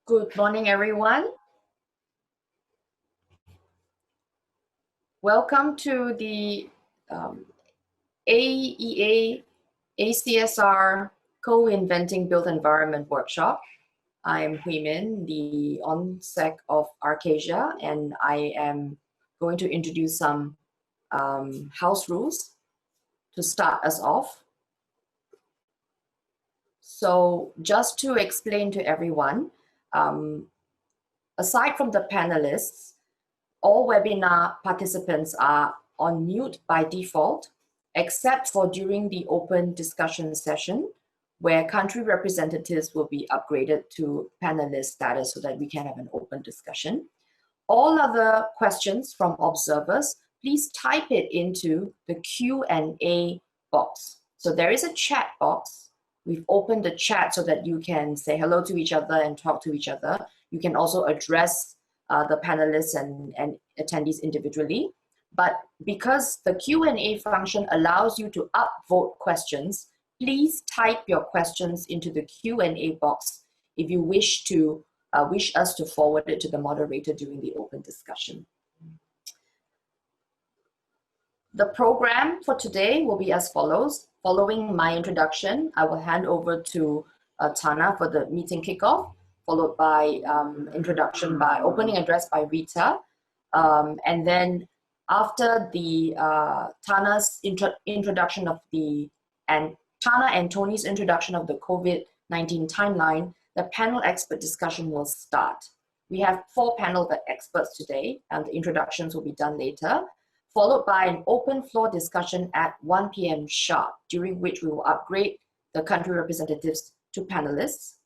Good morning, everyone. Welcome to the AEA ACSR Co-Inventing Built Environment Workshop. I'm Hui Min, the ONSEC of Arcasia, and I am going to introduce some house rules to start us off. So just to explain to everyone, aside from the panelists, all webinar participants are on mute by default, except for during the open discussion session, where country representatives will be upgraded to panelist status so that we can have an open discussion. All other questions from observers, please type it into the Q&A box. So there is a chat box. We've opened the chat so that you can say hello to each other and talk to each other. You can also address the panelists and attendees individually. But because the Q&A function allows you to upvote questions, please type your questions into the Q&A box if you wish us to forward it to the moderator during the open discussion. The program for today will be as follows. Following my introduction, I will hand over to Tana for the meeting kickoff, followed by opening address by Rita. And then after the Tana's introduction of Tana and Tony's introduction of the COVID-19 timeline, the panel expert discussion will start. We have 4 panel experts today, and the introductions will be done later, followed by an open floor discussion at 1 p.m. sharp, during which we will upgrade the country representatives to panelists.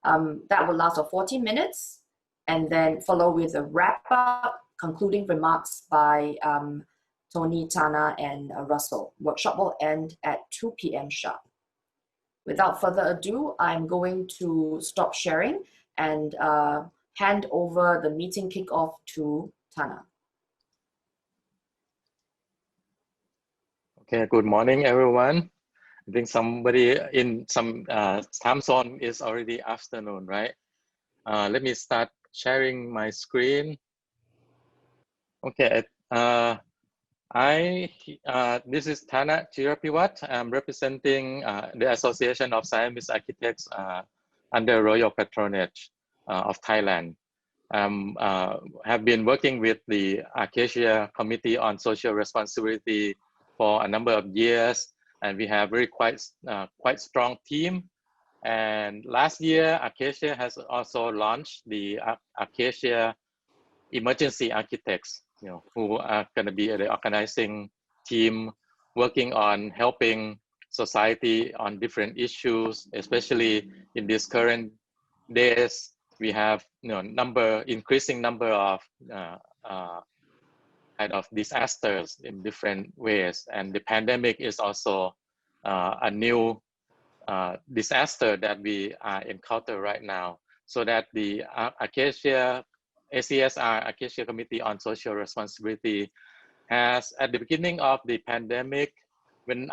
That will last for 40 minutes, and then follow with a wrap-up, concluding remarks by Tony, Tana, and Russell. Workshop will end at 2 p.m. sharp. Without further ado, I'm going to stop sharing and hand over the meeting kickoff to Tana. Okay, good morning, everyone. I think somebody in some time zone is already afternoon, right? Let me start sharing my screen. Okay, this is Tana Chirapiwat. I'm representing the Association of Siamese Architects under Royal Patronage of Thailand. Have been working with the Acacia Committee on Social Responsibility for a number of years, and we have quite strong team. And last year, Acacia has also launched the Acacia Emergency Architects, who are going to be the organizing team working on helping society on different issues, especially in these current days. We have increasing number of kind of disasters in different ways, and the pandemic is also a new disaster that we encounter right now. So that the Acacia ACSR, Acacia Committee on Social Responsibility, has at the beginning of the pandemic, when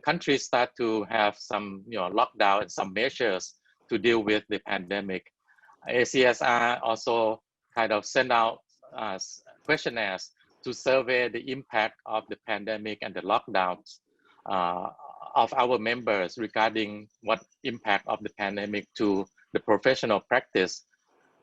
countries start to have some lockdown and some measures to deal with the pandemic, ACSR also kind of sent out questionnaires to survey the impact of the pandemic and the lockdowns of our members regarding what impact of the pandemic to the professional practice.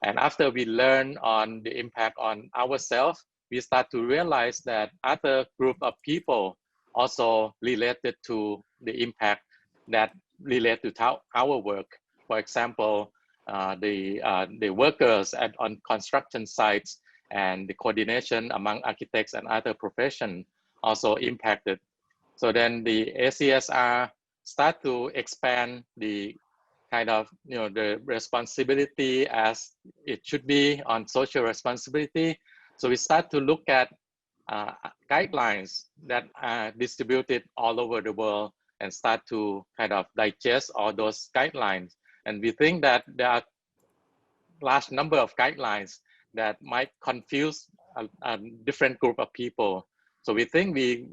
And after we learn on the impact on ourselves, we start to realize that other group of people also related to the impact that relate to our work. For example, the workers on construction sites and the coordination among architects and other professions also impacted. So then the ACSR start to expand the kind of the responsibility as it should be on social responsibility. So we start to look at guidelines that are distributed all over the world and start to kind of digest all those guidelines. And we think that there are large number of guidelines that might confuse a different group of people. So we think we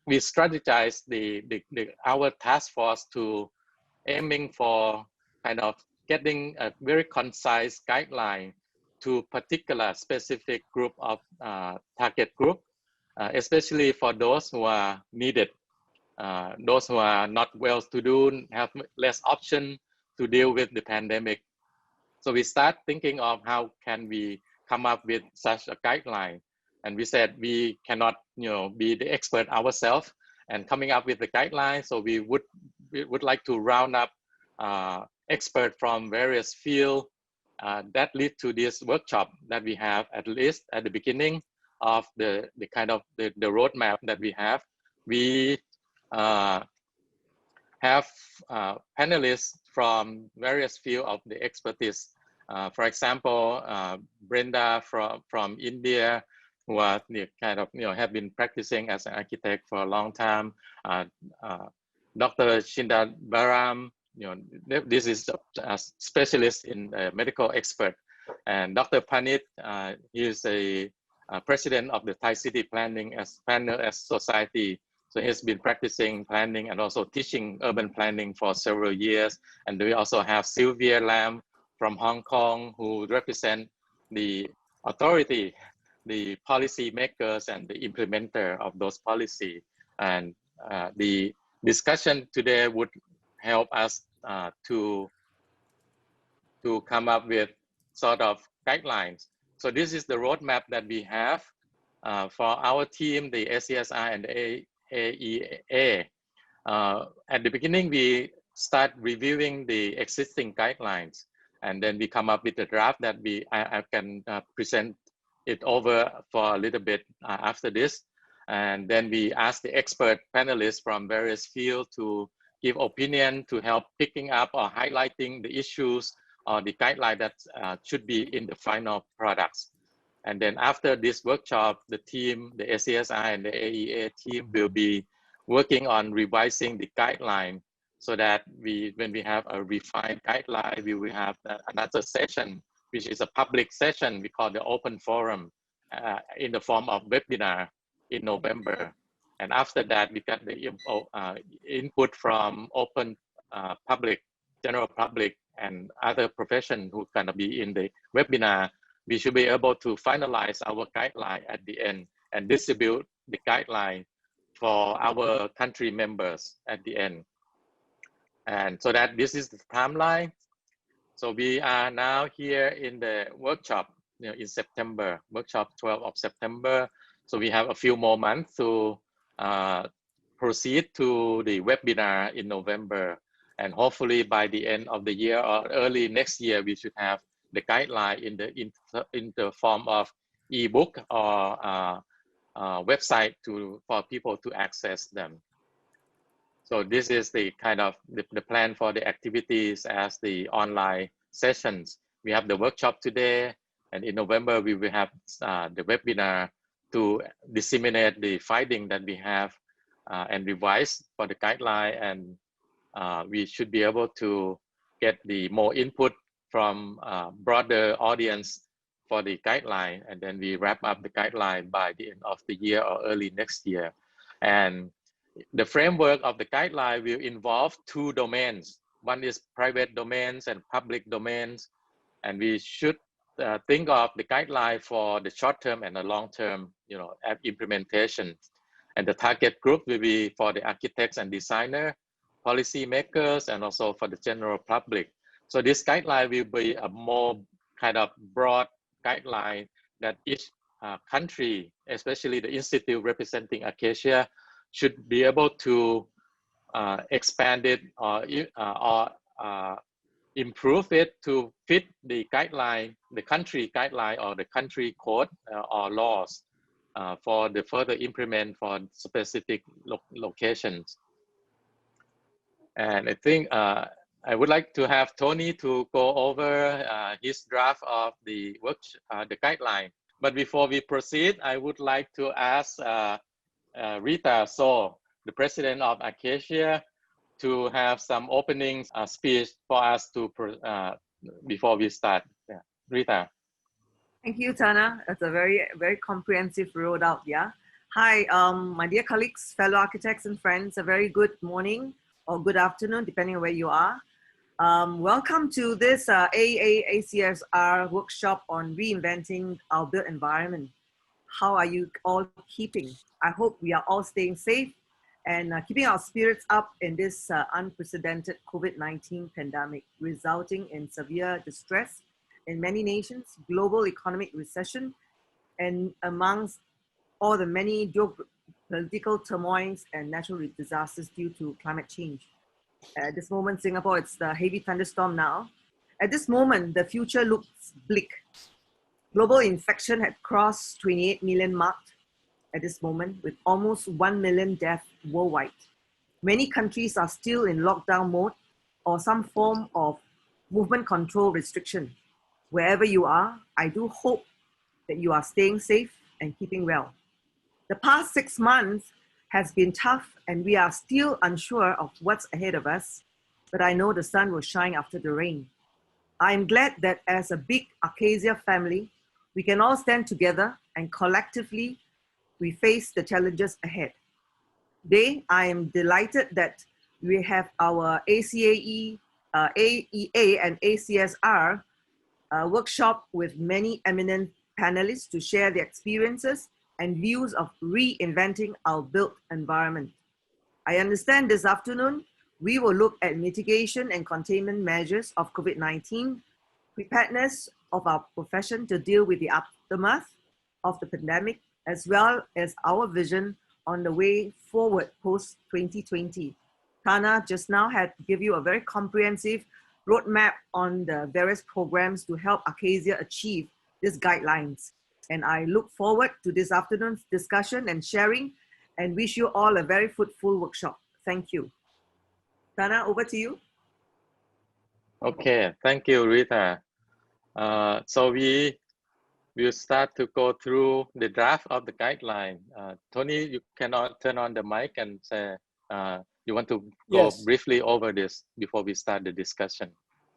strategize our task force to aiming for kind of getting a very concise guideline to particular specific group of target group, especially for those who are needed, those who are not well to do, have less option to deal with the pandemic. So we start thinking of how can we come up with such a guideline. And we said we cannot, be the expert ourselves and coming up with the guideline. So we would like to round up experts from various fields that lead to this workshop that we have, at least at the beginning of the kind of the roadmap that we have. We have panelists from various fields of the expertise. For example, Brenda from India, who are kind of have been practicing as an architect for a long time. Dr. Shinda Baram, this is a specialist in medical expert, and Dr. Panit, he is a president of the Thai City Planning Society. So he's been practicing planning and also teaching urban planning for several years. And we also have Sylvia Lam from Hong Kong, who represent the authority, the policy makers and the implementer of those policies. And the discussion today would help us to come up with sort of guidelines. So this is the roadmap that we have for our team, the ACSR and the AEA. At the beginning, we start reviewing the existing guidelines, and then we come up with a draft that I can present it over for a little bit after this. And then we ask the expert panelists from various fields to give opinion to help picking up or highlighting the issues or the guideline that should be in the final products. And then after this workshop, the team, the ACSR and the AEA team will be working on revising the guideline so that when we have a refined guideline, we will have another session, which is a public session we call the open forum in the form of webinar in November. And after that, we got the input from open public, general public, and other professions who kind of be in the webinar. We should be able to finalize our guideline at the end and distribute the guideline for our country members at the end. And so that this is the timeline. So we are now here in the workshop, in September, workshop 12 of September. So we have a few more months to proceed to the webinar in November. And hopefully by the end of the year or early next year, we should have the guideline in the form of ebook or website for people to access them. So this is the kind of the plan for the activities as the online sessions. We have the workshop today, and in November we will have the webinar to disseminate the finding that we have and revise for the guideline, and we should be able to get the more input from broader audience for the guideline, and then we wrap up the guideline by the end of the year or early next year. And the framework of the guideline will involve two domains. One is private domains and public domains, and we should think of the guideline for the short term and the long term, implementation. And the target group will be for the architects and designer, policy makers, and also for the general public. So this guideline will be a more kind of broad guideline that each country, especially the institute representing Acacia, should be able to expand it or improve it to fit the guideline, the country guideline or the country code or laws for the further implement for specific locations. And I think I would like to have Tony to go over his draft of the guideline. But before we proceed, I would like to ask Rita So, the president of Acacia, to have some opening speech for us to before we start. Yeah. Rita. Thank you, Tana. That's a very, very comprehensive rollout. Yeah. Hi, my dear colleagues, fellow architects and friends. A very good morning or good afternoon, depending on where you are. Welcome to this AEA ACSR workshop on reinventing our built environment. How are you all keeping? I hope we are all staying safe and keeping our spirits up in this unprecedented COVID-19 pandemic, resulting in severe distress in many nations, global economic recession, and amongst all the many geopolitical turmoils and natural disasters due to climate change. At this moment, Singapore, it's the heavy thunderstorm now. At this moment, the future looks bleak. Global infection had crossed 28 million mark at this moment, with almost 1 million deaths worldwide. Many countries are still in lockdown mode or some form of movement control restriction. Wherever you are, I do hope that you are staying safe and keeping well. The past 6 months has been tough and we are still unsure of what's ahead of us, but I know the sun will shine after the rain. I am glad that as a big ACSR family, we can all stand together and collectively we face the challenges ahead. Today, I am delighted that we have our AEA and ACSR workshop with many eminent panelists to share their experiences and views of reinventing our built environment. I understand this afternoon, we will look at mitigation and containment measures of COVID-19, preparedness of our profession to deal with the aftermath of the pandemic, as well as our vision on the way forward post-2020. Tana just now had given you a very comprehensive roadmap on the various programs to help ACSR achieve these guidelines. And I look forward to this afternoon's discussion and sharing and wish you all a very fruitful workshop. Thank you. Tana, over to you. Okay, thank you, Rita. So we will start to go through the draft of the guideline. Tony, you cannot turn on the mic and say, you want to go briefly over this before we start the discussion.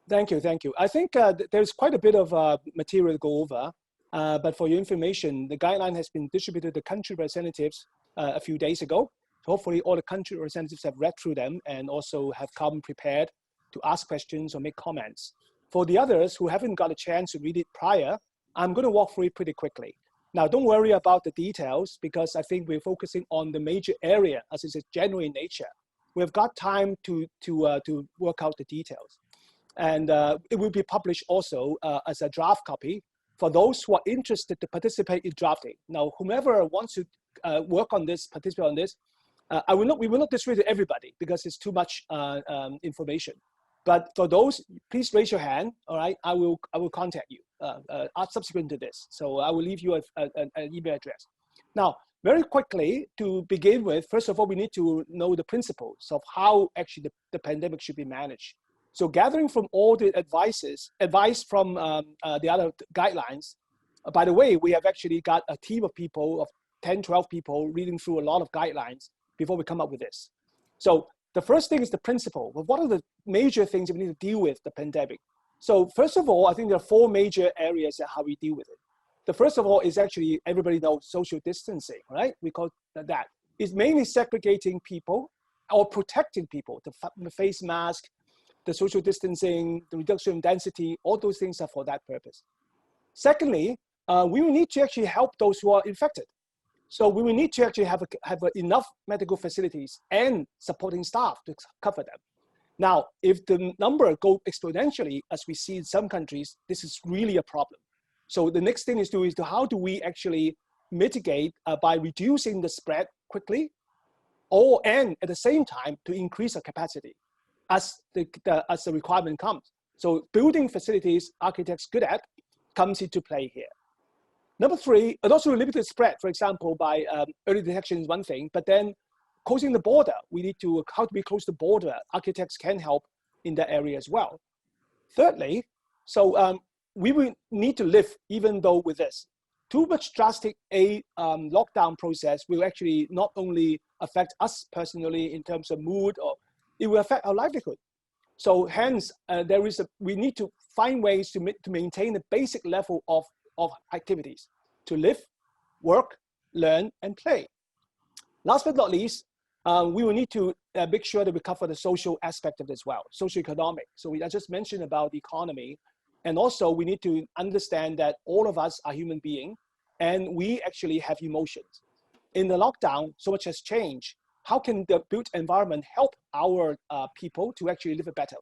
Thank you, thank you. I think there's quite a bit of material to go over, but for your information, the guideline has been distributed to country representatives a few days ago. Hopefully all the country representatives have read through them and also have come prepared to ask questions or make comments. For the others who haven't got a chance to read it prior, I'm going to walk through it pretty quickly. Now, don't worry about the details because I think we're focusing on the major area as it's general in nature. We've got time to work out the details. And it will be published also as a draft copy for those who are interested to participate in drafting. Now, whomever wants to work on this, participate on this, we will not distribute to everybody because it's too much information. But for those, please raise your hand. All right, I will contact you subsequent to this. So I will leave you an email address. Now, very quickly to begin with, first of all, we need to know the principles of how actually the pandemic should be managed. So gathering from all the advice from the other guidelines. By the way, we have actually got a team of people of 10, 12 people reading through a lot of guidelines before we come up with this. So the first thing is the principle. Well, what are the major things that we need to deal with the pandemic? So first of all, I think there are 4 major areas of how we deal with it. The first of all is actually, everybody knows social distancing, right? We call that. It's mainly segregating people or protecting people, the face mask, the social distancing, the reduction in density, all those things are for that purpose. Secondly, we will need to actually help those who are infected. So we will need to actually have enough medical facilities and supporting staff to cover them. Now, if the number goes exponentially, as we see in some countries, this is really a problem. So the next thing is how do we actually mitigate by reducing the spread quickly, and at the same time to increase our capacity as the requirement comes. So building facilities architects good at comes into play here. Number 3, and also limited spread, for example, by early detection is one thing, but then closing the border, how do we close the border? Architects can help in that area as well. Thirdly, so we will need to live even though with this. Too much drastic lockdown process will actually not only affect us personally in terms of mood, or it will affect our livelihood. So hence, we need to find ways to maintain a basic level of activities to live, work, learn, and play. Last but not least, we will need to make sure that we cover the social aspect of it as well, socioeconomic. So I just mentioned about the economy. And also we need to understand that all of us are human beings and we actually have emotions. In the lockdown, so much has changed. How can the built environment help our people to actually live better?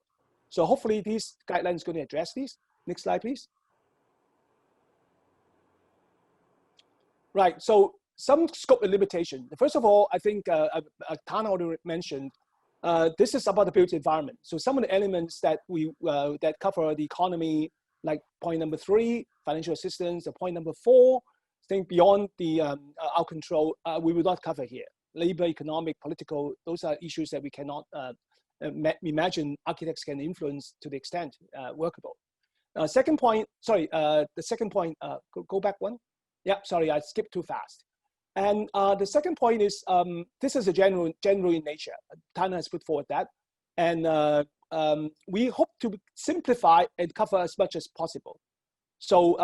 So hopefully these guidelines are going to address these. Next slide, please. Right, so some scope and limitation. First of all, I think Tana already mentioned, this is about the built environment. So some of the elements that we that cover the economy, like point number 3, financial assistance, or point number 4, think beyond the our control, we will not cover here. Labor, economic, political, those are issues that we cannot imagine architects can influence to the extent workable. Second point, sorry, the second point, go back one. Yeah, sorry, I skipped too fast. And the second point is, this is a general in nature. Tana has put forward that. And we hope to simplify and cover as much as possible. So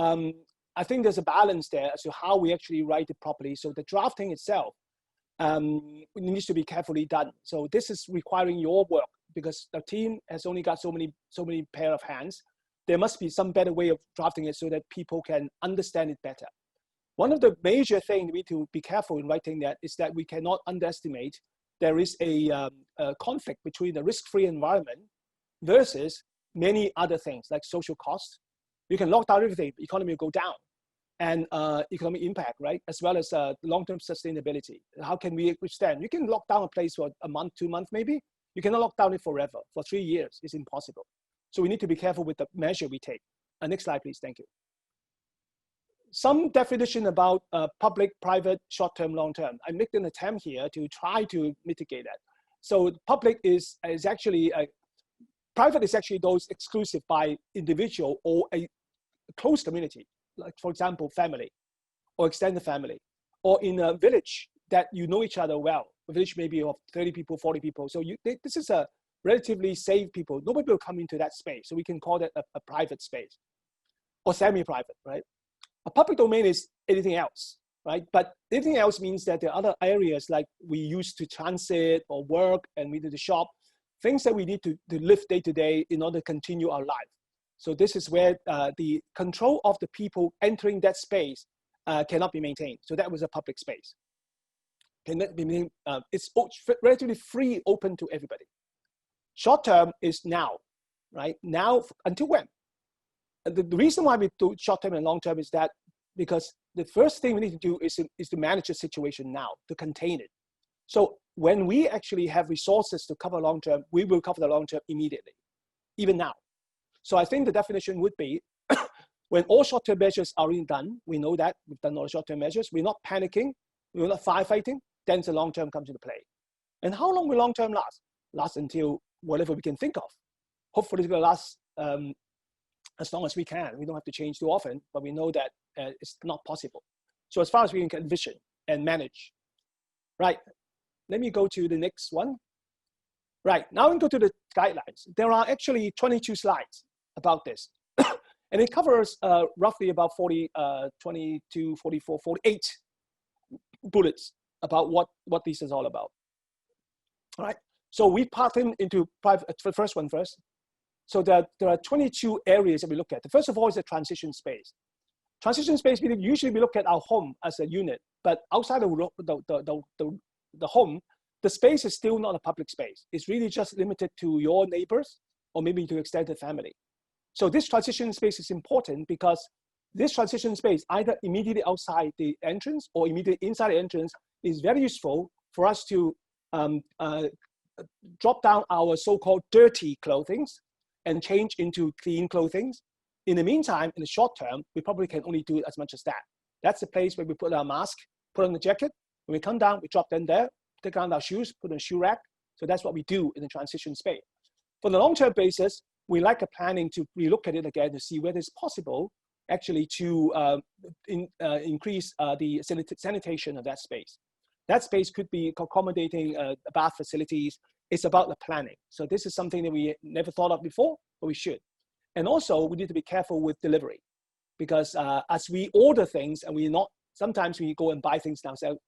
I think there's a balance there as to how we actually write it properly. So the drafting itself needs to be carefully done. So this is requiring your work because the team has only got so many pair of hands. There must be some better way of drafting it so that people can understand it better. One of the major things we need to be careful in writing that is that we cannot underestimate there is a conflict between the risk-free environment versus many other things like social costs. You can lock down everything, the economy will go down, and economic impact, right? As well as long-term sustainability. How can we withstand? You can lock down a place for a month, 2 months maybe. You cannot lock down it forever. For 3 years, it's impossible. So we need to be careful with the measure we take. Next slide, please, thank you. Some definition about public, private, short-term, long-term. I make an attempt here to try to mitigate that. So public is actually, private is actually those exclusive by individual or a close community, like for example, family or extended family, or in a village that you know each other well. A village maybe of 30 people, 40 people. So this is a relatively safe people. Nobody will come into that space. So we can call that a private space or semi-private, right? A public domain is anything else, right? But anything else means that there are other areas like we use to transit or work and we need to shop, things that we need to live day to day in order to continue our life. So this is where the control of the people entering that space cannot be maintained. So that was a public space. Cannot be maintained, it's relatively free, open to everybody. Short term is now, right? Now until when? The reason why we do short-term and long-term is that because the first thing we need to do is to manage the situation now, to contain it. So when we actually have resources to cover long-term, we will cover the long-term immediately, even now. So I think the definition would be when all short-term measures are already done, we know that we've done all the short-term measures, we're not panicking, we're not firefighting, then the long-term comes into play. And how long will long-term last? Last until whatever we can think of. Hopefully it's going to last as long as we can. We don't have to change too often, but we know that it's not possible. So as far as we can envision and manage. Right, let me go to the next one. Right, now we go to the guidelines. There are actually 22 slides about this. And it covers roughly about 22, 44, 48 bullets about what this is all about. All right, so we part them into the first one first. So there are 22 areas that we look at. The first of all is the transition space. Transition space, usually we look at our home as a unit, but outside of the home, the space is still not a public space. It's really just limited to your neighbors or maybe to extended family. So this transition space is important because this transition space, either immediately outside the entrance or immediately inside the entrance, is very useful for us to drop down our so-called dirty clothing and change into clean clothing. In the meantime, in the short term, we probably can only do as much as that. That's the place where we put our mask, put on the jacket. When we come down, we drop them there, take down our shoes, put on a shoe rack. So that's what we do in the transition space. For the long-term basis, we like a planning to relook at it again to see whether it's possible actually to increase the sanitation of that space. That space could be accommodating bath facilities. It's about the planning. So this is something that we never thought of before, but we should. And also we need to be careful with delivery because as we order things and sometimes we go and buy things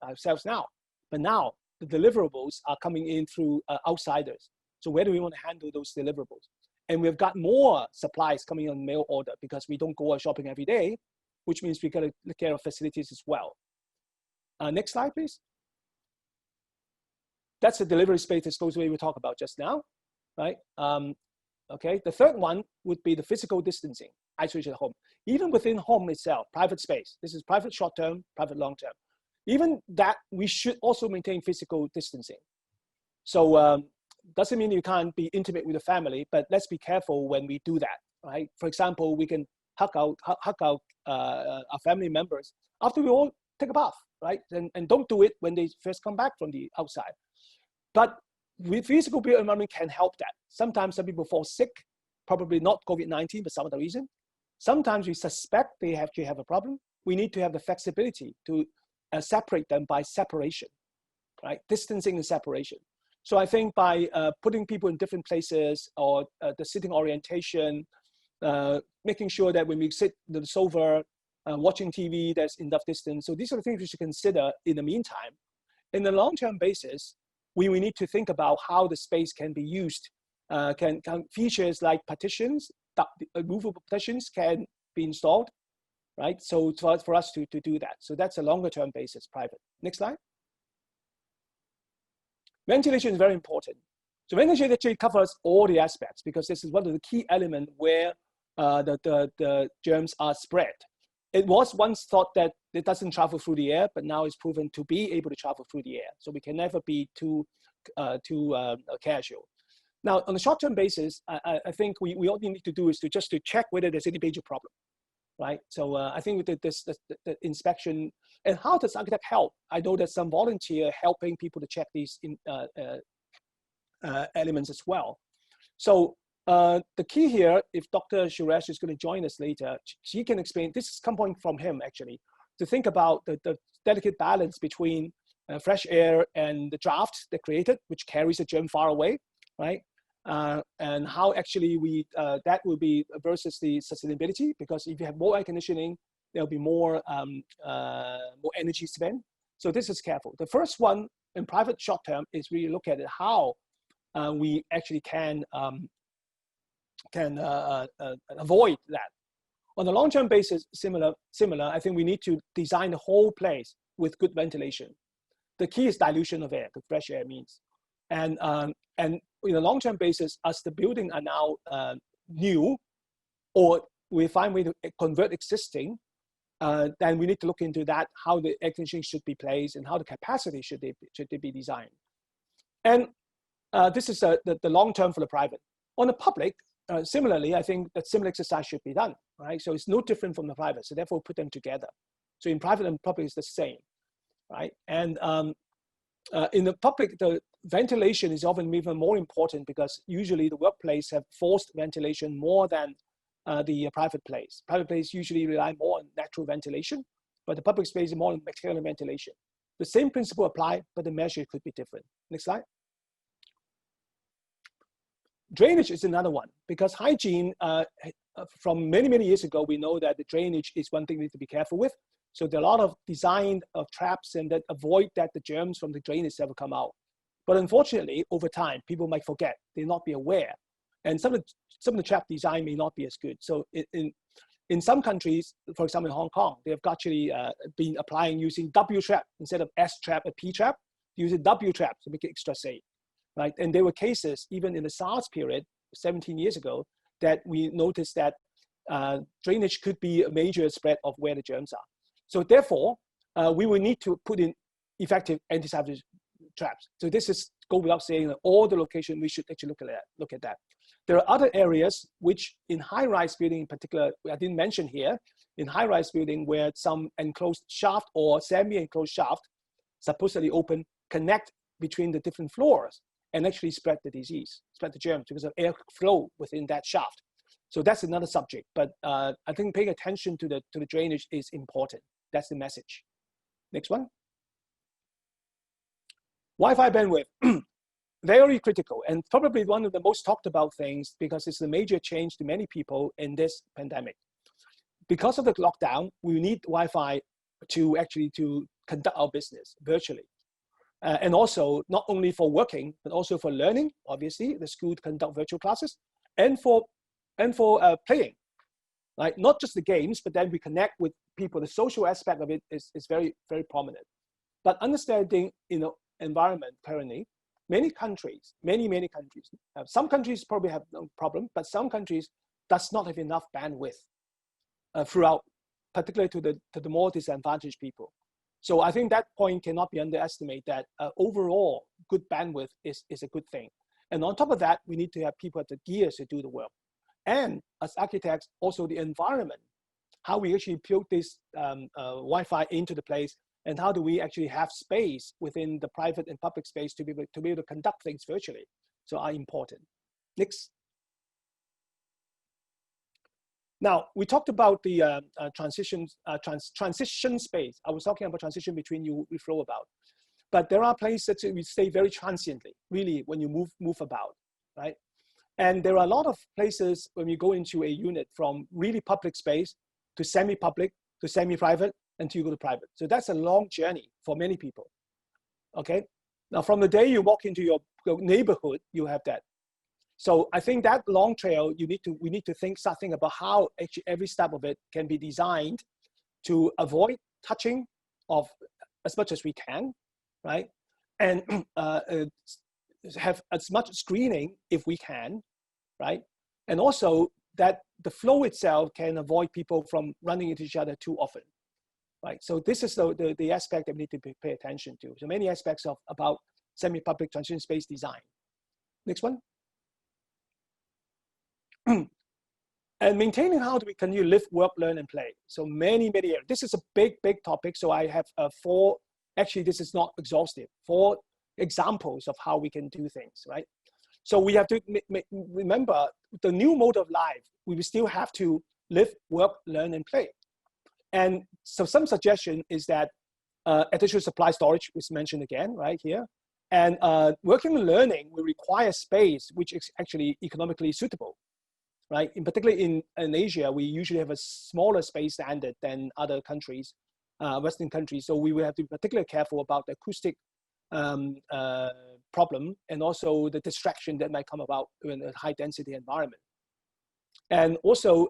ourselves now, but now the deliverables are coming in through outsiders. So where do we want to handle those deliverables? And we've got more supplies coming on mail order because we don't go out shopping every day, which means we got to take care of facilities as well. Next slide, please. That's the delivery space disposal we talked about just now, right? Okay, the third one would be the physical distancing, isolation at home. Even within home itself, private space. This is private short-term, private long-term. Even that, we should also maintain physical distancing. So doesn't mean you can't be intimate with the family, but let's be careful when we do that, right? For example, we can hug out our family members after we all take a bath, right? And don't do it when they first come back from the outside. But with physical built environment can help that. Sometimes some people fall sick, probably not COVID-19, but some other reason. Sometimes we suspect they actually have a problem. We need to have the flexibility to separate them by separation, right? Distancing and separation. So I think by putting people in different places or the sitting orientation, making sure that when we sit on the sofa, watching TV, there's enough distance. So these are the things we should consider in the meantime. In the long-term basis, we need to think about how the space can be used. Can features like partitions, movable partitions can be installed, right? So for us to do that. So that's a longer term basis, private. Next slide. Ventilation is very important. So ventilation actually covers all the aspects because this is one of the key elements where the germs are spread. It was once thought that it doesn't travel through the air, but now it's proven to be able to travel through the air. So we can never be too casual. Now, on a short-term basis, I think we all need to do is to check whether there's any major problem, right? So I think with the inspection, and how does architect help? I know there's some volunteer helping people to check these elements as well. So the key here, if Dr. Suresh is going to join us later, she can explain, this is coming from him actually, to think about the delicate balance between fresh air and the draft that created, which carries the germ far away, right? And how actually that will be versus the sustainability, because if you have more air conditioning, there'll be more energy spent. So this is careful. The first one in private short term is really look at it, how we actually can avoid that. On the long-term basis, similar, I think we need to design the whole place with good ventilation. The key is dilution of air, the fresh air means. And in a long-term basis, as the building are now new, or we find way to convert existing, then we need to look into that, how the air conditioning should be placed and how the capacity should they be designed. And this is the long-term for the private. On the public, similarly, I think that similar exercise should be done, right? So it's no different from the private, so therefore put them together. So in private and public, it's the same, right? And in the public, the ventilation is often even more important because usually the workplace have forced ventilation more than the private place. Private place usually rely more on natural ventilation, but the public space is more on mechanical ventilation. The same principle apply, but the measure could be different. Next slide. Drainage is another one because hygiene, from many years ago, we know that the drainage is one thing we need to be careful with. So there are a lot of design of traps and that avoid that the germs from the drainage ever come out. But unfortunately, over time, people might forget, they not be aware. And some of the trap design may not be as good. So in some countries, for example, in Hong Kong, they have actually been applying using W trap instead of S trap or P trap, using W trap to make it extra safe, right? And there were cases, even in the SARS period, 17 years ago, that we noticed that drainage could be a major spread of where the germs are. So therefore, we will need to put in effective anti-savage traps. So this is go without saying that all the location we should actually look at that. There are other areas which in high-rise building in particular, I didn't mention here, in high-rise building where some enclosed shaft or semi-enclosed shaft, supposedly open, connect between the different floors and actually spread the disease, spread the germs because of air flow within that shaft. So that's another subject, but I think paying attention to the drainage is important. That's the message. Next one. Wi-Fi bandwidth, very critical and probably one of the most talked about things because it's a major change to many people in this pandemic. Because of the lockdown, we need Wi-Fi to conduct our business virtually. And also not only for working, but also for learning. Obviously, the school conduct virtual classes, and for playing, right? Not just the games, but then we connect with people. The social aspect of it is very, very prominent. But understanding, environment currently, many countries, many countries, some countries probably have no problem, but some countries does not have enough bandwidth throughout, particularly to the more disadvantaged people. So I think that point cannot be underestimated, that overall good bandwidth is a good thing. And on top of that, we need to have people at the gears to do the work. And as architects, also the environment, how we actually build this Wi-Fi into the place, and how do we actually have space within the private and public space to be able to conduct things virtually, so are important. Next. Now, we talked about the transition space. I was talking about transition between we flow about. But there are places that we stay very transiently, really, when you move about, right? And there are a lot of places when you go into a unit from really public space to semi-public to semi-private until you go to private. So that's a long journey for many people, okay? Now, from the day you walk into your neighborhood, you have that. So I think that long trail, we need to think something about how actually every step of it can be designed to avoid touching of as much as we can, right? And have as much screening if we can, right? And also that the flow itself can avoid people from running into each other too often, right? So this is the aspect that we need to pay attention to. So many aspects about semi-public transition space design. Next one. And maintaining how do we continue live, work, learn, and play. So many areas. This is a big topic. So I have four, actually this is not exhaustive, 4 examples of how we can do things, right? So we have to remember the new mode of life, we will still have to live, work, learn, and play. And so some suggestion is that additional supply storage was mentioned again, right here. And working and learning will require space which is actually economically suitable, right? In particular in Asia, we usually have a smaller space standard than other countries, Western countries. So we will have to be particularly careful about the acoustic problem and also the distraction that might come about in a high density environment. And also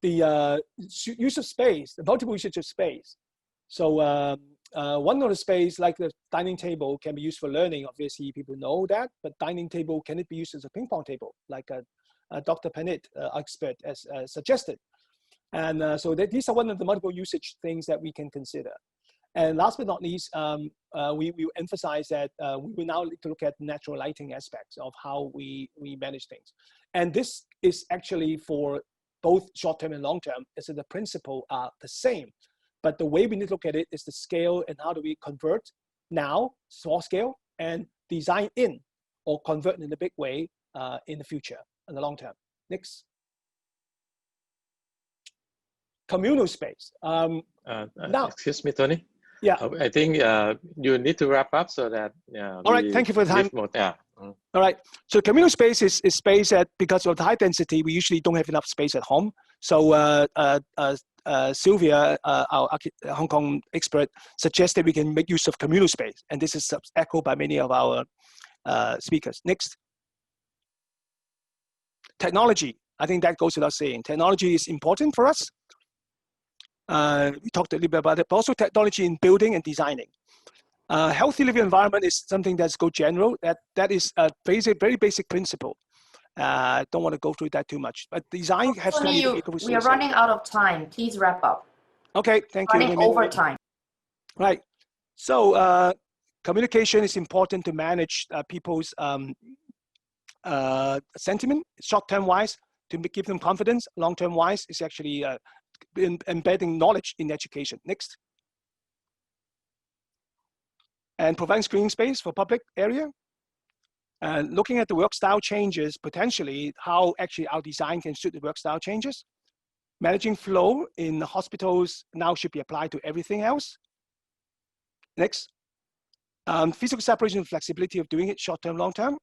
the use of space, the multiple usage of space. So one of the space like the dining table can be used for learning. Obviously people know that, but dining table, can it be used as a ping pong table like Dr. Panit, expert, as suggested. And so these are one of the multiple usage things that we can consider. And last but not least, we emphasize that we will now need to look at natural lighting aspects of how we manage things. And this is actually for both short-term and long-term, is that the principle are the same. But the way we need to look at it is the scale and how do we convert now, small scale, and design in or convert in a big way in the future, in the long term. Next. Communal space. Now, excuse me, Tony. Yeah. I think you need to wrap up so that. All right. Thank you for the time. Yeah. All right. So communal space is space that, because of the high density, we usually don't have enough space at home. So Sylvia, our Hong Kong expert, suggested we can make use of communal space, and this is echoed by many of our speakers. Next. Technology. I think that goes without saying. Technology is important for us. We talked a little bit about it, but also technology in building and designing. Healthy living environment is something that's go general. That is a very basic principle. Don't want to go through that too much, but design has to be the ecosystem. We are running out of time. Please wrap up. Okay, thank you. Running over time. Right. So communication is important to manage people's sentiment, short-term wise, to give them confidence. Long-term wise is actually embedding knowledge in education. Next. And providing screening space for public area. And looking at the work style changes, potentially how actually our design can suit the work style changes. Managing flow in hospitals now should be applied to everything else. Next. Physical separation and flexibility of doing it short-term, long-term.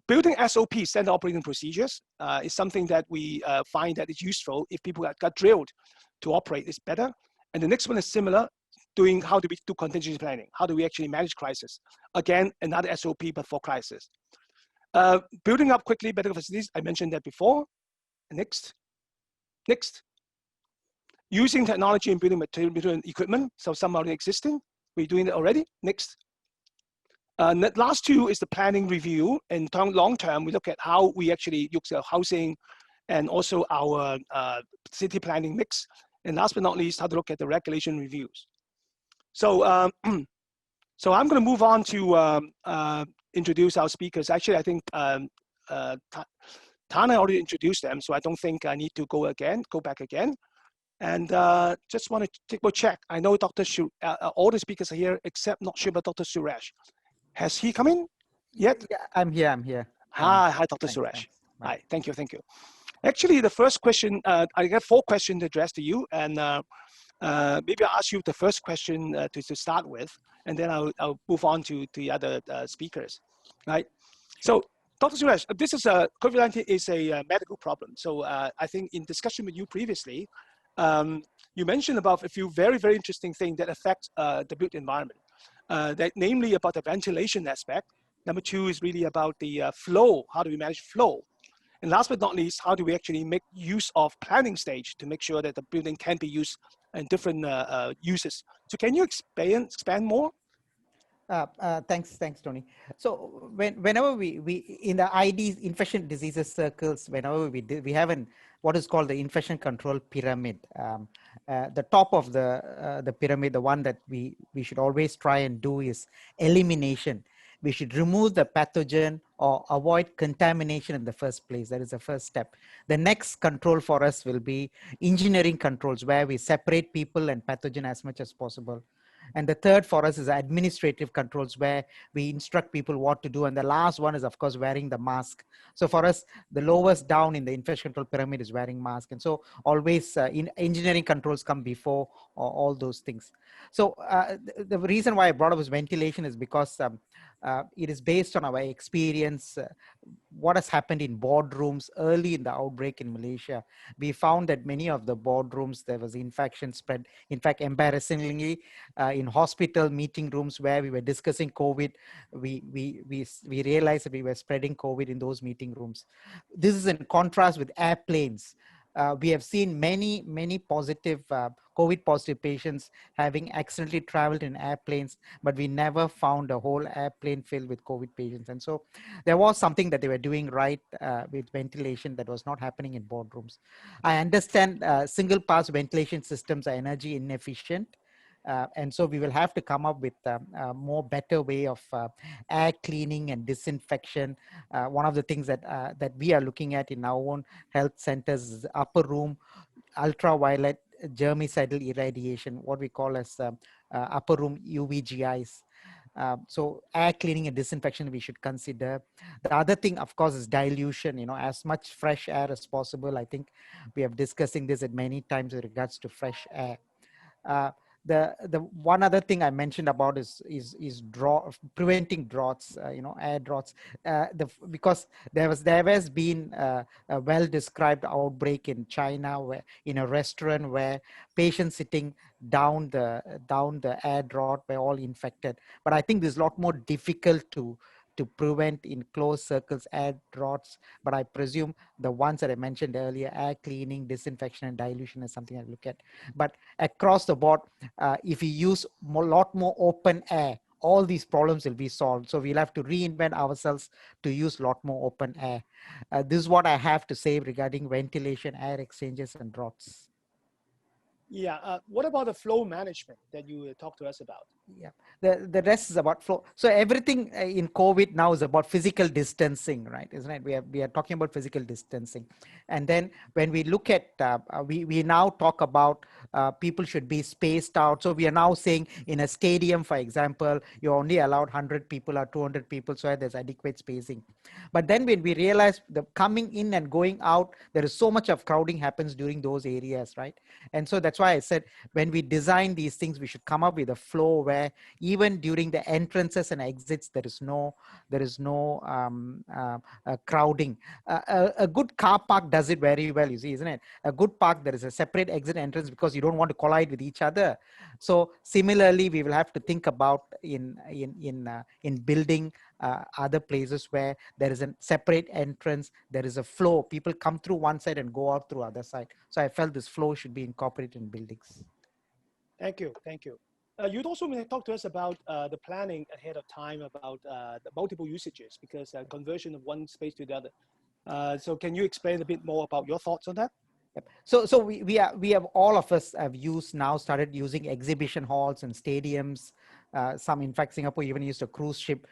Building SOP, standard operating procedures, is something that we find that is useful if people got drilled to operate is better. And the next one is similar, how do we do contingency planning? How do we actually manage crisis? Again, another SOP, but for crisis. Building up quickly better facilities, I mentioned that before. Next. Using technology in building material and equipment, so some are existing. We're doing it already. Next. Last two is the planning review. And long term, we look at how we actually use our housing and also our city planning mix. And last but not least, how to look at the regulation reviews. So, so I'm going to move on to introduce our speakers. Actually, I think Tana already introduced them, so I don't think I need to go back again. And just want to take a check. I know Dr. All the speakers are here, except not sure about Dr. Suresh. Has he come in yet? Yeah, I'm here. Hi, Dr. Suresh. Thanks. Hi, thank you. Actually, the first question, I got 4 questions addressed to you, and maybe I'll ask you the first question to start with, and then I'll move on to the other speakers, right? So, Dr. Suresh, this is COVID-19 is a medical problem. So I think in discussion with you previously, you mentioned about a few very, very interesting things that affect the built environment, that namely about the ventilation aspect. Number 2 is really about the flow. How do we manage flow? And last but not least, how do we actually make use of planning stage to make sure that the building can be used in different uses? So can you expand more? Thanks, Tony. So whenever we in the IDs, infection diseases circles, whenever we have what is called the infection control pyramid. The top of the pyramid, the one that we should always try and do is elimination. We should remove the pathogen or avoid contamination in the first place. That is the first step. The next control for us will be engineering controls, where we separate people and pathogen as much as possible. And the third for us is administrative controls, where we instruct people what to do. And the last one is, of course, wearing the mask. So for us, the lowest down in the infection control pyramid is wearing mask. And so always in engineering controls come before all those things. So the reason why I brought up is ventilation is because it is based on our experience, what has happened in boardrooms early in the outbreak in Malaysia. We found that many of the boardrooms, there was infection spread. In fact, embarrassingly, in hospital meeting rooms where we were discussing COVID, we realized that we were spreading COVID in those meeting rooms. This is in contrast with airplanes. We have seen many positive COVID positive patients having accidentally traveled in airplanes, but we never found a whole airplane filled with COVID patients. And so there was something that they were doing right with ventilation that was not happening in boardrooms. I understand single pass ventilation systems are energy inefficient. And so we will have to come up with a more better way of air cleaning and disinfection. One of the things that we are looking at in our own health centers is upper room ultraviolet germicidal irradiation, what we call as upper room UVGIs. So air cleaning and disinfection we should consider. The other thing, of course, is dilution, as much fresh air as possible. I think we have discussing this at many times with regards to fresh air. The one other thing I mentioned about is preventing draughts, air draughts, because there has been a well-described outbreak in China, where in a restaurant where patients sitting down the air draught were all infected. But I think this is a lot more difficult to prevent in closed circles air draughts, but I presume the ones that I mentioned earlier, air cleaning, disinfection, and dilution is something I look at. But across the board, if we use a lot more open air, all these problems will be solved. So we'll have to reinvent ourselves to use a lot more open air. This is what I have to say regarding ventilation, air exchanges, and draughts. Yeah. What about the flow management that you talked to us about? Yeah, the rest is about flow. So everything in COVID now is about physical distancing, right? Isn't it? We are talking about physical distancing, and then when we look at we now talk about people should be spaced out. So we are now saying in a stadium, for example, you're only allowed 100 people or 200 people, so there's adequate spacing. But then when we realize the coming in and going out, there is so much of crowding happens during those areas, right? And so that's why I said when we design these things, we should come up with a flow where where even during the entrances and exits, there is no crowding. A good car park does it very well, you see, isn't it? A good park, there is a separate exit entrance because you don't want to collide with each other. So similarly, we will have to think about in building other places where there is a separate entrance, there is a flow. People come through one side and go out through other side. So I felt this flow should be incorporated in buildings. Thank you. Thank you. You'd also talk to us about the planning ahead of time about the multiple usages, because conversion of one space to the other. So can you explain a bit more about your thoughts on that? Yep. So we have, all of us have started using exhibition halls and stadiums. Some, in fact, Singapore even used a cruise ship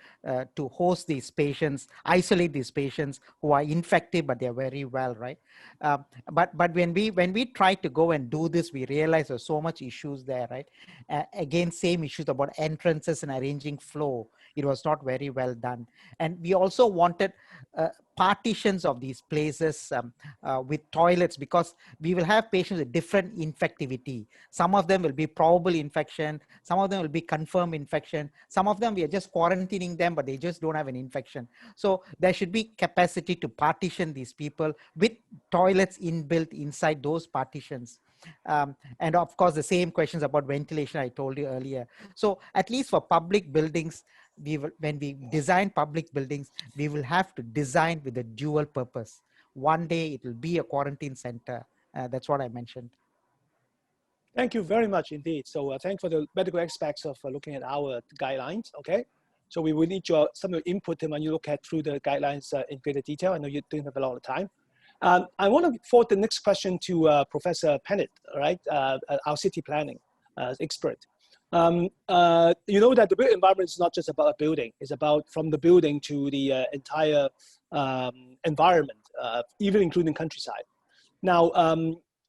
to host these patients, isolate these patients who are infected, but they're very well, right? But when we try to go and do this, we realize there's so much issues there, right? Again, same issues about entrances and arranging flow. It was not very well done. And we also wanted partitions of these places with toilets, because we will have patients with different infectivity. Some of them will be probable infection. Some of them will be confirmed infection. Some of them, we are just quarantining them, but they just don't have an infection. So there should be capacity to partition these people with toilets inbuilt inside those partitions. And of course, the same questions about ventilation I told you earlier. So at least for public buildings, when we design public buildings, we will have to design with a dual purpose. One day it will be a quarantine center. That's what I mentioned. Thank you very much indeed. So thanks for the medical aspects of looking at our guidelines. Okay. So we will need some of your input when you look at through the guidelines in greater detail. I know you don't have a lot of time. I want to forward the next question to Professor Pennett, right? Our city planning expert. You know that the built environment is not just about a building. It's about from the building to the entire environment, even including countryside. Now,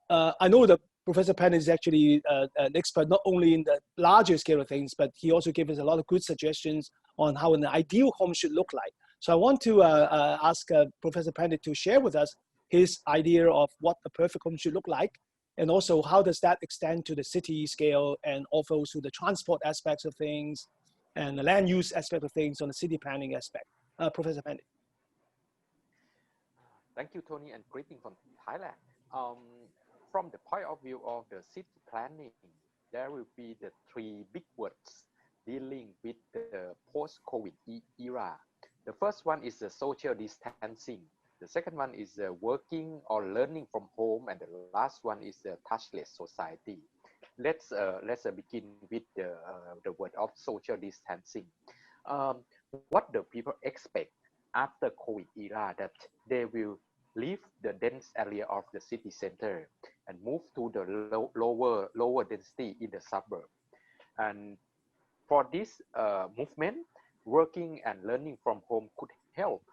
I know that Professor Pennett is actually an expert not only in the larger scale of things, but he also gave us a lot of good suggestions on how an ideal home should look like. So I want to ask Professor Pennett to share with us his idea of what the perfect home should look like, and also how does that extend to the city scale and also to the transport aspects of things and the land use aspect of things on the city planning aspect. Professor Pennett. Thank you, Tony, and greeting from Thailand. From the point of view of the city planning, there will be the three big words dealing with the post-COVID era. The first one is the social distancing. The second one is working or learning from home, and the last one is the touchless society. Let's begin with the word of social distancing. What do people expect after COVID era? That they will leave the dense area of the city center and move to the lower density in the suburb. And for this movement, working and learning from home could help.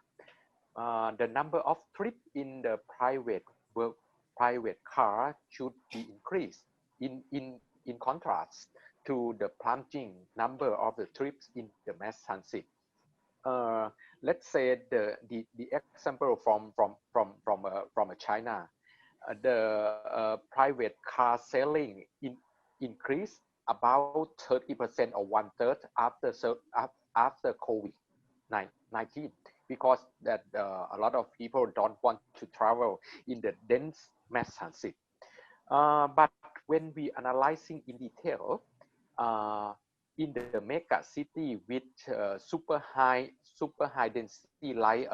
The number of trips in the private car should be increased in contrast to the plunging number of the trips in the mass transit. Let's say the example from China, the private car selling increased about 30% or 1/3 after COVID-19, because that a lot of people don't want to travel in the dense mass transit. But when we analyzing in detail, in the mega city with super high density like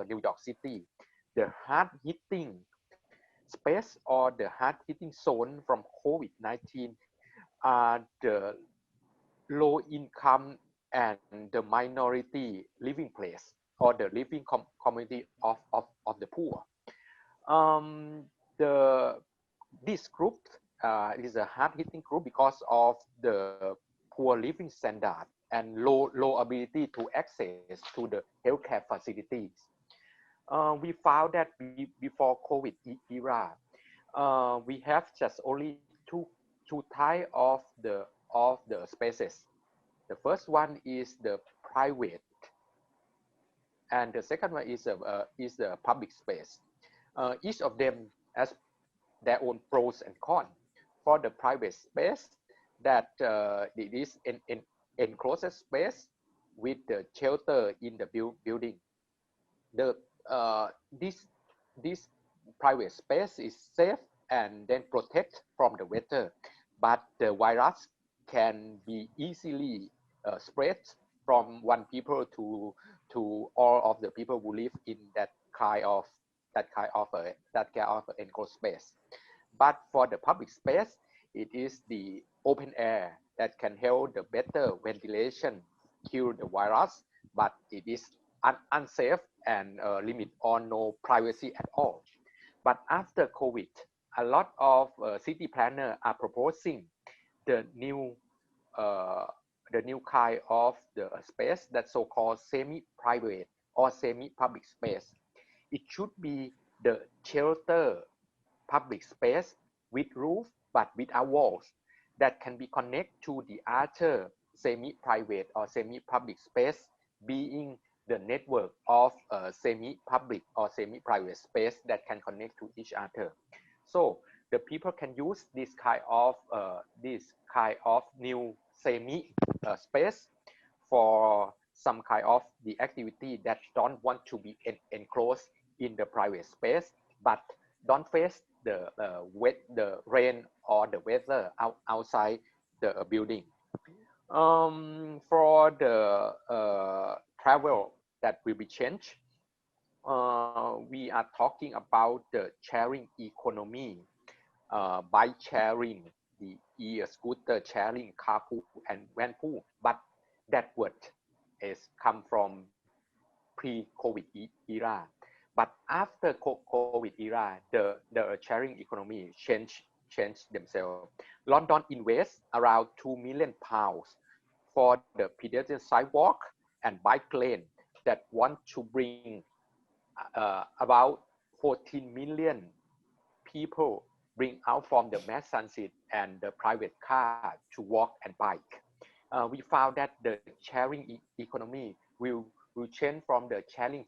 New York City, the hard hitting space or the hard hitting zone from COVID-19 are the low income and the minority living place or the living community of the poor. This group is a hard hitting group because of the poor living standard and low ability to access to the healthcare facilities. We found that before COVID era, we have just only two types of the spaces. The first one is the private, and the second one is the public space. Each of them has their own pros and cons. For the private space, that it is enclosed space with the shelter in the building. The this this private space is safe and then protect from the weather, but the virus can be easily spread from one people to all of the people who live in that kind of enclosed space. But for the public space, it is the open air that can help the better ventilation, kill the virus, but it is unsafe and limit on no privacy at all. But after COVID, a lot of city planners are proposing the new uh, the new kind of the space that so-called semi-private or semi-public space. It should be the shelter public space with roof but without walls that can be connected to the other semi-private or semi-public space, being the network of semi-public or semi-private space that can connect to each other. So the people can use this kind of new semi space for some kind of the activity that don't want to be enclosed in the private space, but don't face the rain or the weather outside the building. For the travel that will be changed, we are talking about the sharing economy, bike sharing, the e-scooter sharing, carpool and vanpool. But that word is come from pre-COVID era. But after COVID era, the sharing economy changed themselves. London invests around £2 million for the pedestrian sidewalk and bike lane that want to bring about 14 million people bring out from the mass transit and the private car to walk and bike. We found that the sharing economy will change from the sharing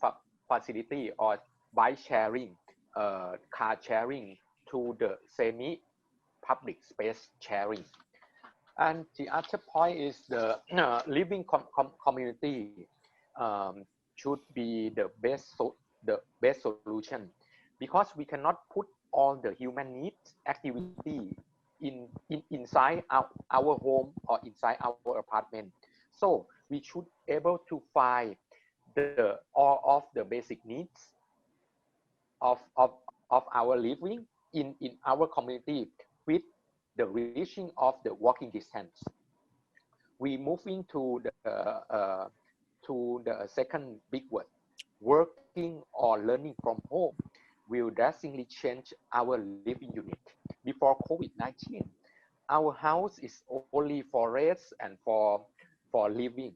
facility or bike sharing, car sharing to the semi-public space sharing. And the other point is the living community should be the best solution, because we cannot put all the human needs activity inside our home or inside our apartment. So we should able to find all of the basic needs of, of, of our living in our community with the reaching of the walking distance. We moving to the second big word. Working or learning from home will drastically change our living unit. Before COVID-19, our house is only for rest and for living.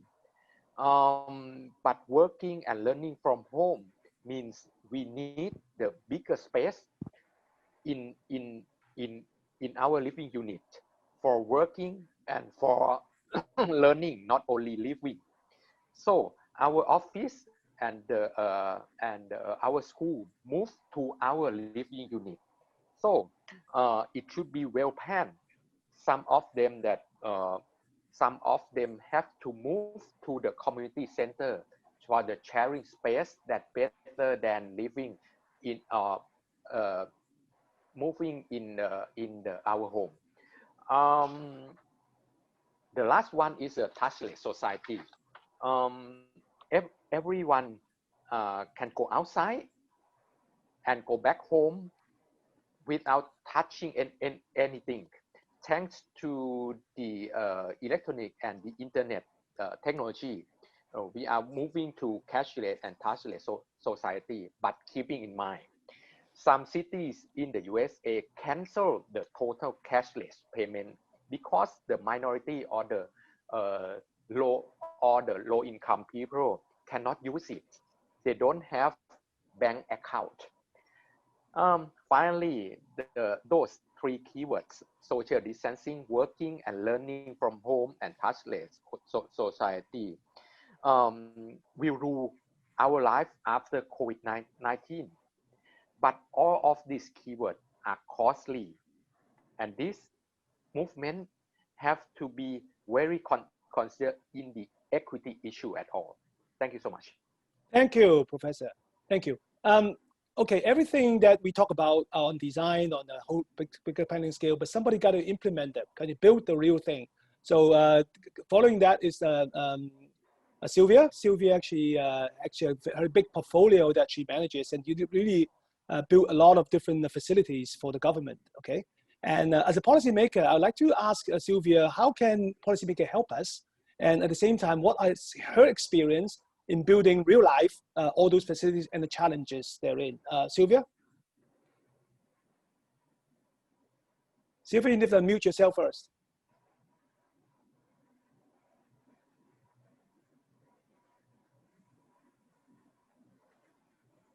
But working and learning from home means we need the bigger space in in in in our living unit for working and for learning, not only living. So our office and our school move to our living unit. So it should be well planned. Some of them that some of them have to move to the community center for the sharing space that better than living in uh, moving in our home. Um, the last one is a touchless society. Everyone can go outside and go back home without touching anything. Thanks to the electronic and the internet technology, we are moving to cashless and touchless society, but keeping in mind, some cities in the USA cancel the total cashless payment because the minority or the low income people cannot use it. They don't have bank account. Finally, those three keywords: social distancing, working and learning from home, and touchless society will rule our life after COVID-19. But all of these keywords are costly, and this movement have to be very consider in the equity issue at all. Thank you so much. Thank you, Professor. Thank you. Okay, everything that we talk about on design, on the whole bigger planning scale, but somebody got to implement them, kind of build the real thing. So following that is Sylvia. Sylvia actually a very big portfolio that she manages, and you really build a lot of different facilities for the government. Okay, and as a policymaker, I'd like to ask Sylvia, how can policymaker help us? And at the same time, what is her experience in building real life, all those facilities and the challenges therein? Sylvia? Sylvia, you need to unmute yourself first.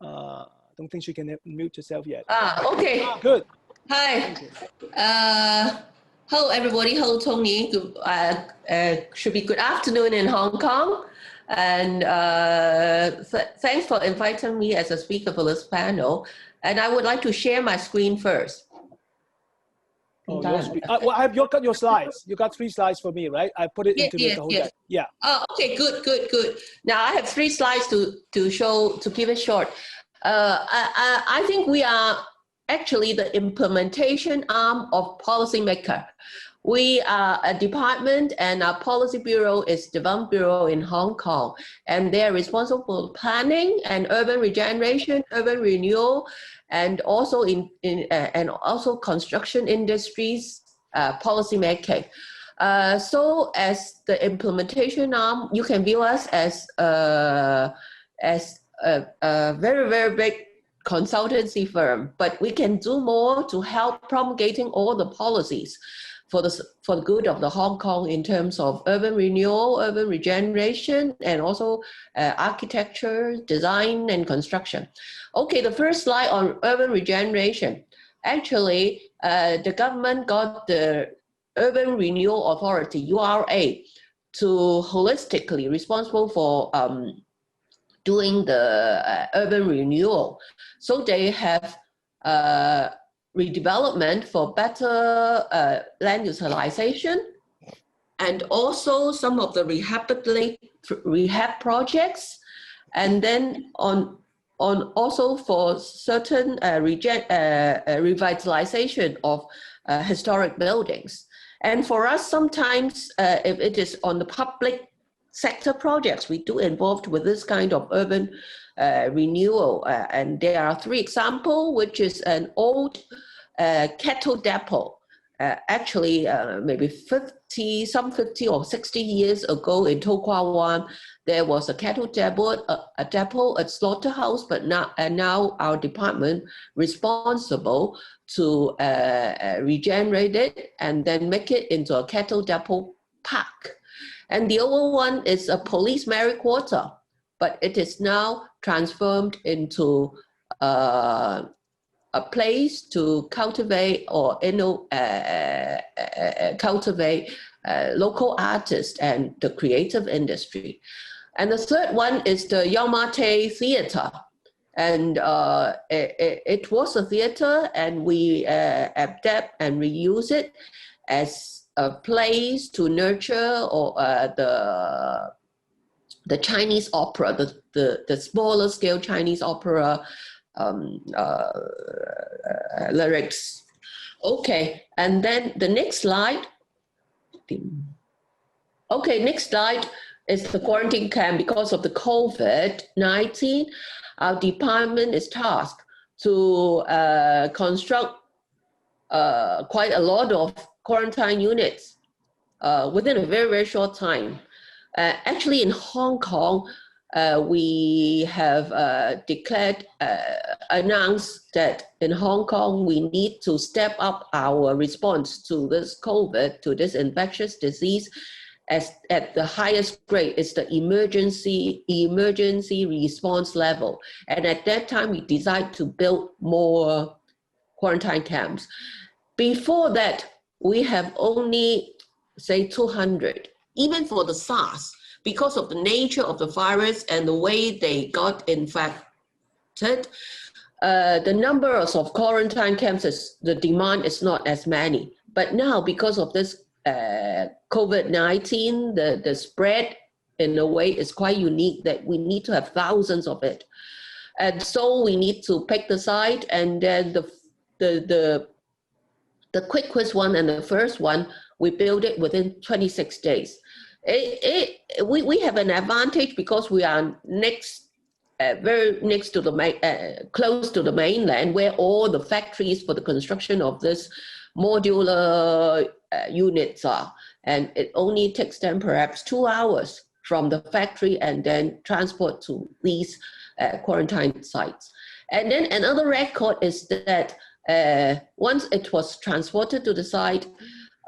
I don't think she can mute herself yet. Okay. Good. Hi. Hello, everybody. Hello, Tony. Should be good afternoon in Hong Kong. And thanks for inviting me as a speaker for this panel. And I would like to share my screen first. Oh, your screen. Well, I've got your slides. You got 3 slides for me, right? I put it into the whole deck. Yeah. Oh, okay, good. Now I have 3 slides to show, to keep it short. I think we are actually the implementation arm of policymaker. We are a department, and our policy bureau is Development Bureau in Hong Kong, and they are responsible for planning and urban regeneration, urban renewal, and also and also construction industries policy making. So as the implementation arm, you can view us as a very, very big consultancy firm, but we can do more to help promulgating all the policies for the good of the Hong Kong in terms of urban renewal, urban regeneration, and also architecture, design, and construction. Okay, the first slide on urban regeneration. Actually, the government got the Urban Renewal Authority, URA, to holistically responsible for doing the urban renewal. So they have redevelopment for better land utilization, and also some of the rehab projects, and then on also for certain revitalization of historic buildings. And for us, sometimes if it is on the public sector projects, we do involved with this kind of urban renewal. And there are 3 examples, which is an old cattle depot. Actually, maybe 50 or 60 years ago in To Kwa Wan, there was a cattle depot, a slaughterhouse, but now our department responsible to regenerate it and then make it into a cattle depot park. And the other one is a police merit quarter, but it is now transformed into a place to cultivate or cultivate local artists and the creative industry. And the third one is the Yamate Theater. And it was a theater, and we adapt and reuse it as a place to nurture or the Chinese opera, the smaller scale Chinese opera lyrics. Okay, and then the next slide. Okay, next slide is the quarantine camp. Because of the COVID-19, our department is tasked to construct quite a lot of quarantine units within a very, very short time. Actually, in Hong Kong, we have announced that in Hong Kong, we need to step up our response to this COVID, to this infectious disease, at the highest grade. It's the emergency response level. And at that time, we decided to build more quarantine camps. Before that, we have only, say, 200. Even for the SARS, because of the nature of the virus and the way they got infected, the numbers of quarantine camps, the demand is not as many. But now, because of this COVID-19, the spread in a way is quite unique that we need to have thousands of it. And so we need to pick the site, and then the quickest one and the first one, we build it within 26 days. We have an advantage because we are very next to the close to the mainland, where all the factories for the construction of this modular units are, and it only takes them perhaps 2 hours from the factory and then transport to these quarantine sites. And then another record is that once it was transported to the site,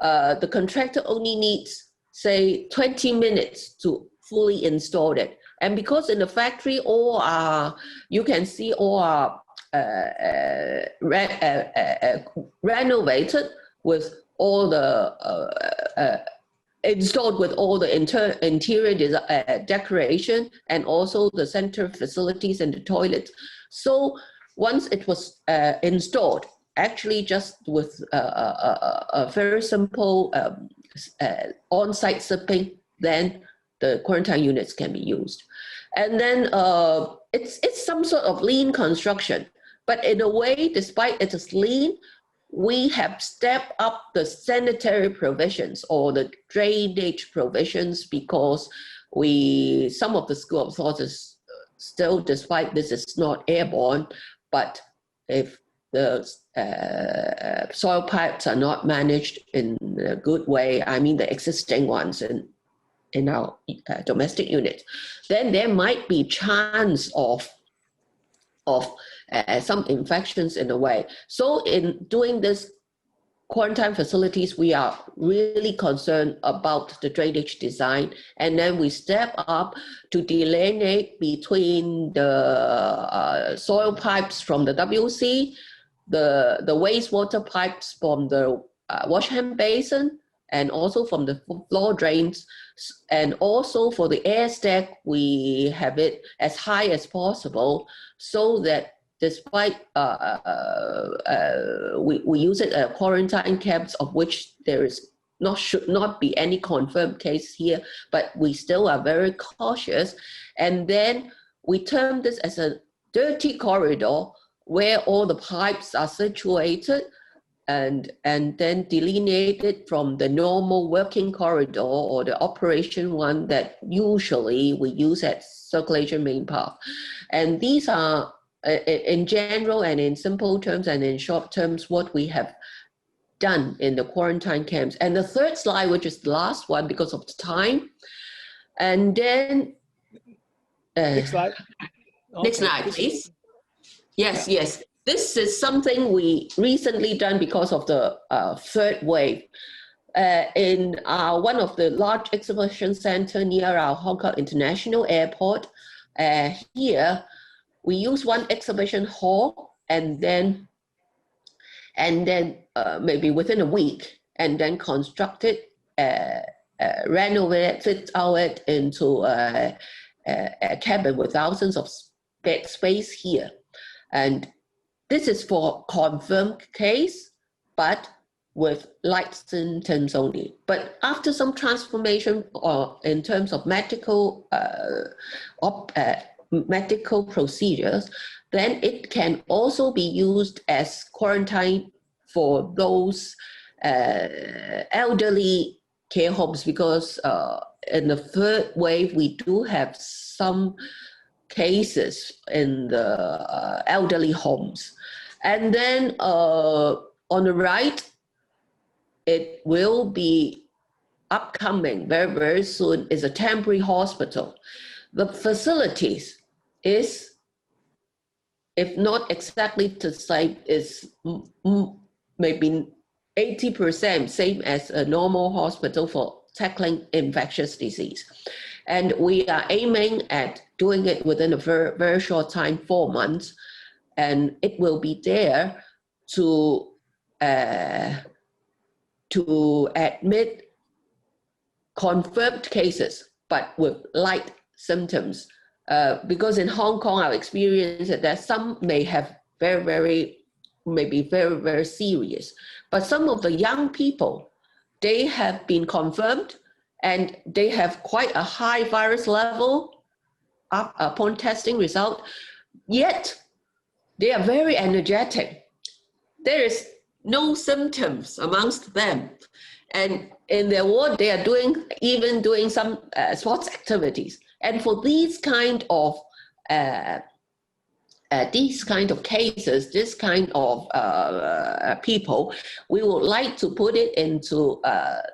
the contractor only needs, say, 20 minutes to fully install it. And because in the factory, you can see all are renovated with all the installed with all the interior decoration, and also the center facilities and the toilets. So once it was installed, actually just with a very simple on-site sipping, then the quarantine units can be used. And then it's some sort of lean construction, but in a way, despite it is lean, we have stepped up the sanitary provisions or the drainage provisions, because some of the school of thought is still, despite this is not airborne, but if the soil pipes are not managed in a good way, I mean the existing ones in our domestic units, then there might be chance of some infections in a way. So in doing this quarantine facilities, we are really concerned about the drainage design, and then we step up to delineate between the soil pipes from the WC, the wastewater pipes from the wash hand basin, and also from the floor drains, and also for the air stack, we have it as high as possible, so that despite we use it at quarantine camps, of which there should not be any confirmed case here, but we still are very cautious. And then we term this as a dirty corridor, where all the pipes are situated, and then delineated from the normal working corridor or the operation one that usually we use at circulation main path. And these are, in general and in simple terms and in short terms, what we have done in the quarantine camps. And the third slide, which is the last one because of the time, and then next slide. Next slide, please. Yes, yes. This is something we recently done because of the third wave. In one of the large exhibition center near our Hong Kong International Airport, here we use one exhibition hall, and then maybe within a week, and then construct it, renovate it, fit out it into a cabin with thousands of bed space here. And this is for confirmed case, but with light symptoms only. But after some transformation or in terms of medical procedures, then it can also be used as quarantine for those elderly care homes, because in the third wave, we do have some cases in the elderly homes. And then on the right, it will be upcoming very, very soon, is a temporary hospital. The facilities is, if not exactly the same, is maybe 80% same as a normal hospital for tackling infectious disease. And we are aiming at doing it within a very, very short time, 4 months, and it will be there to admit confirmed cases, but with light symptoms. Because in Hong Kong, our experience is that some may have maybe very, very serious, but some of the young people they have been confirmed and they have quite a high virus level upon testing result, yet they are very energetic. There is no symptoms amongst them. And in their ward, they are even doing some sports activities. And for these kind of cases, this kind of people, we would like to put it into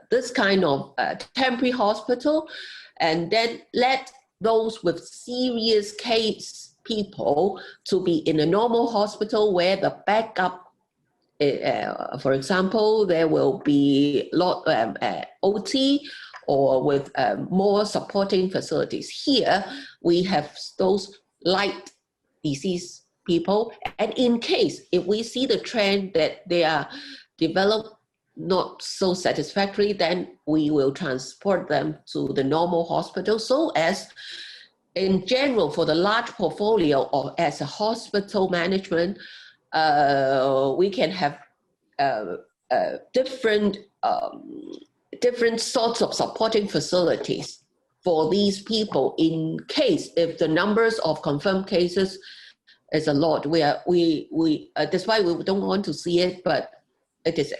this kind of temporary hospital, and then let those with serious case people to be in a normal hospital where the backup, for example, there will be OT or with more supporting facilities. Here, we have those light disease people, and in case if we see the trend that they are developed not so satisfactory, then we will transport them to the normal hospital, so as in general for the large portfolio or as a hospital management, we can have different sorts of supporting facilities for these people in case if the numbers of confirmed cases is a lot. That's why we don't want to see it, but it is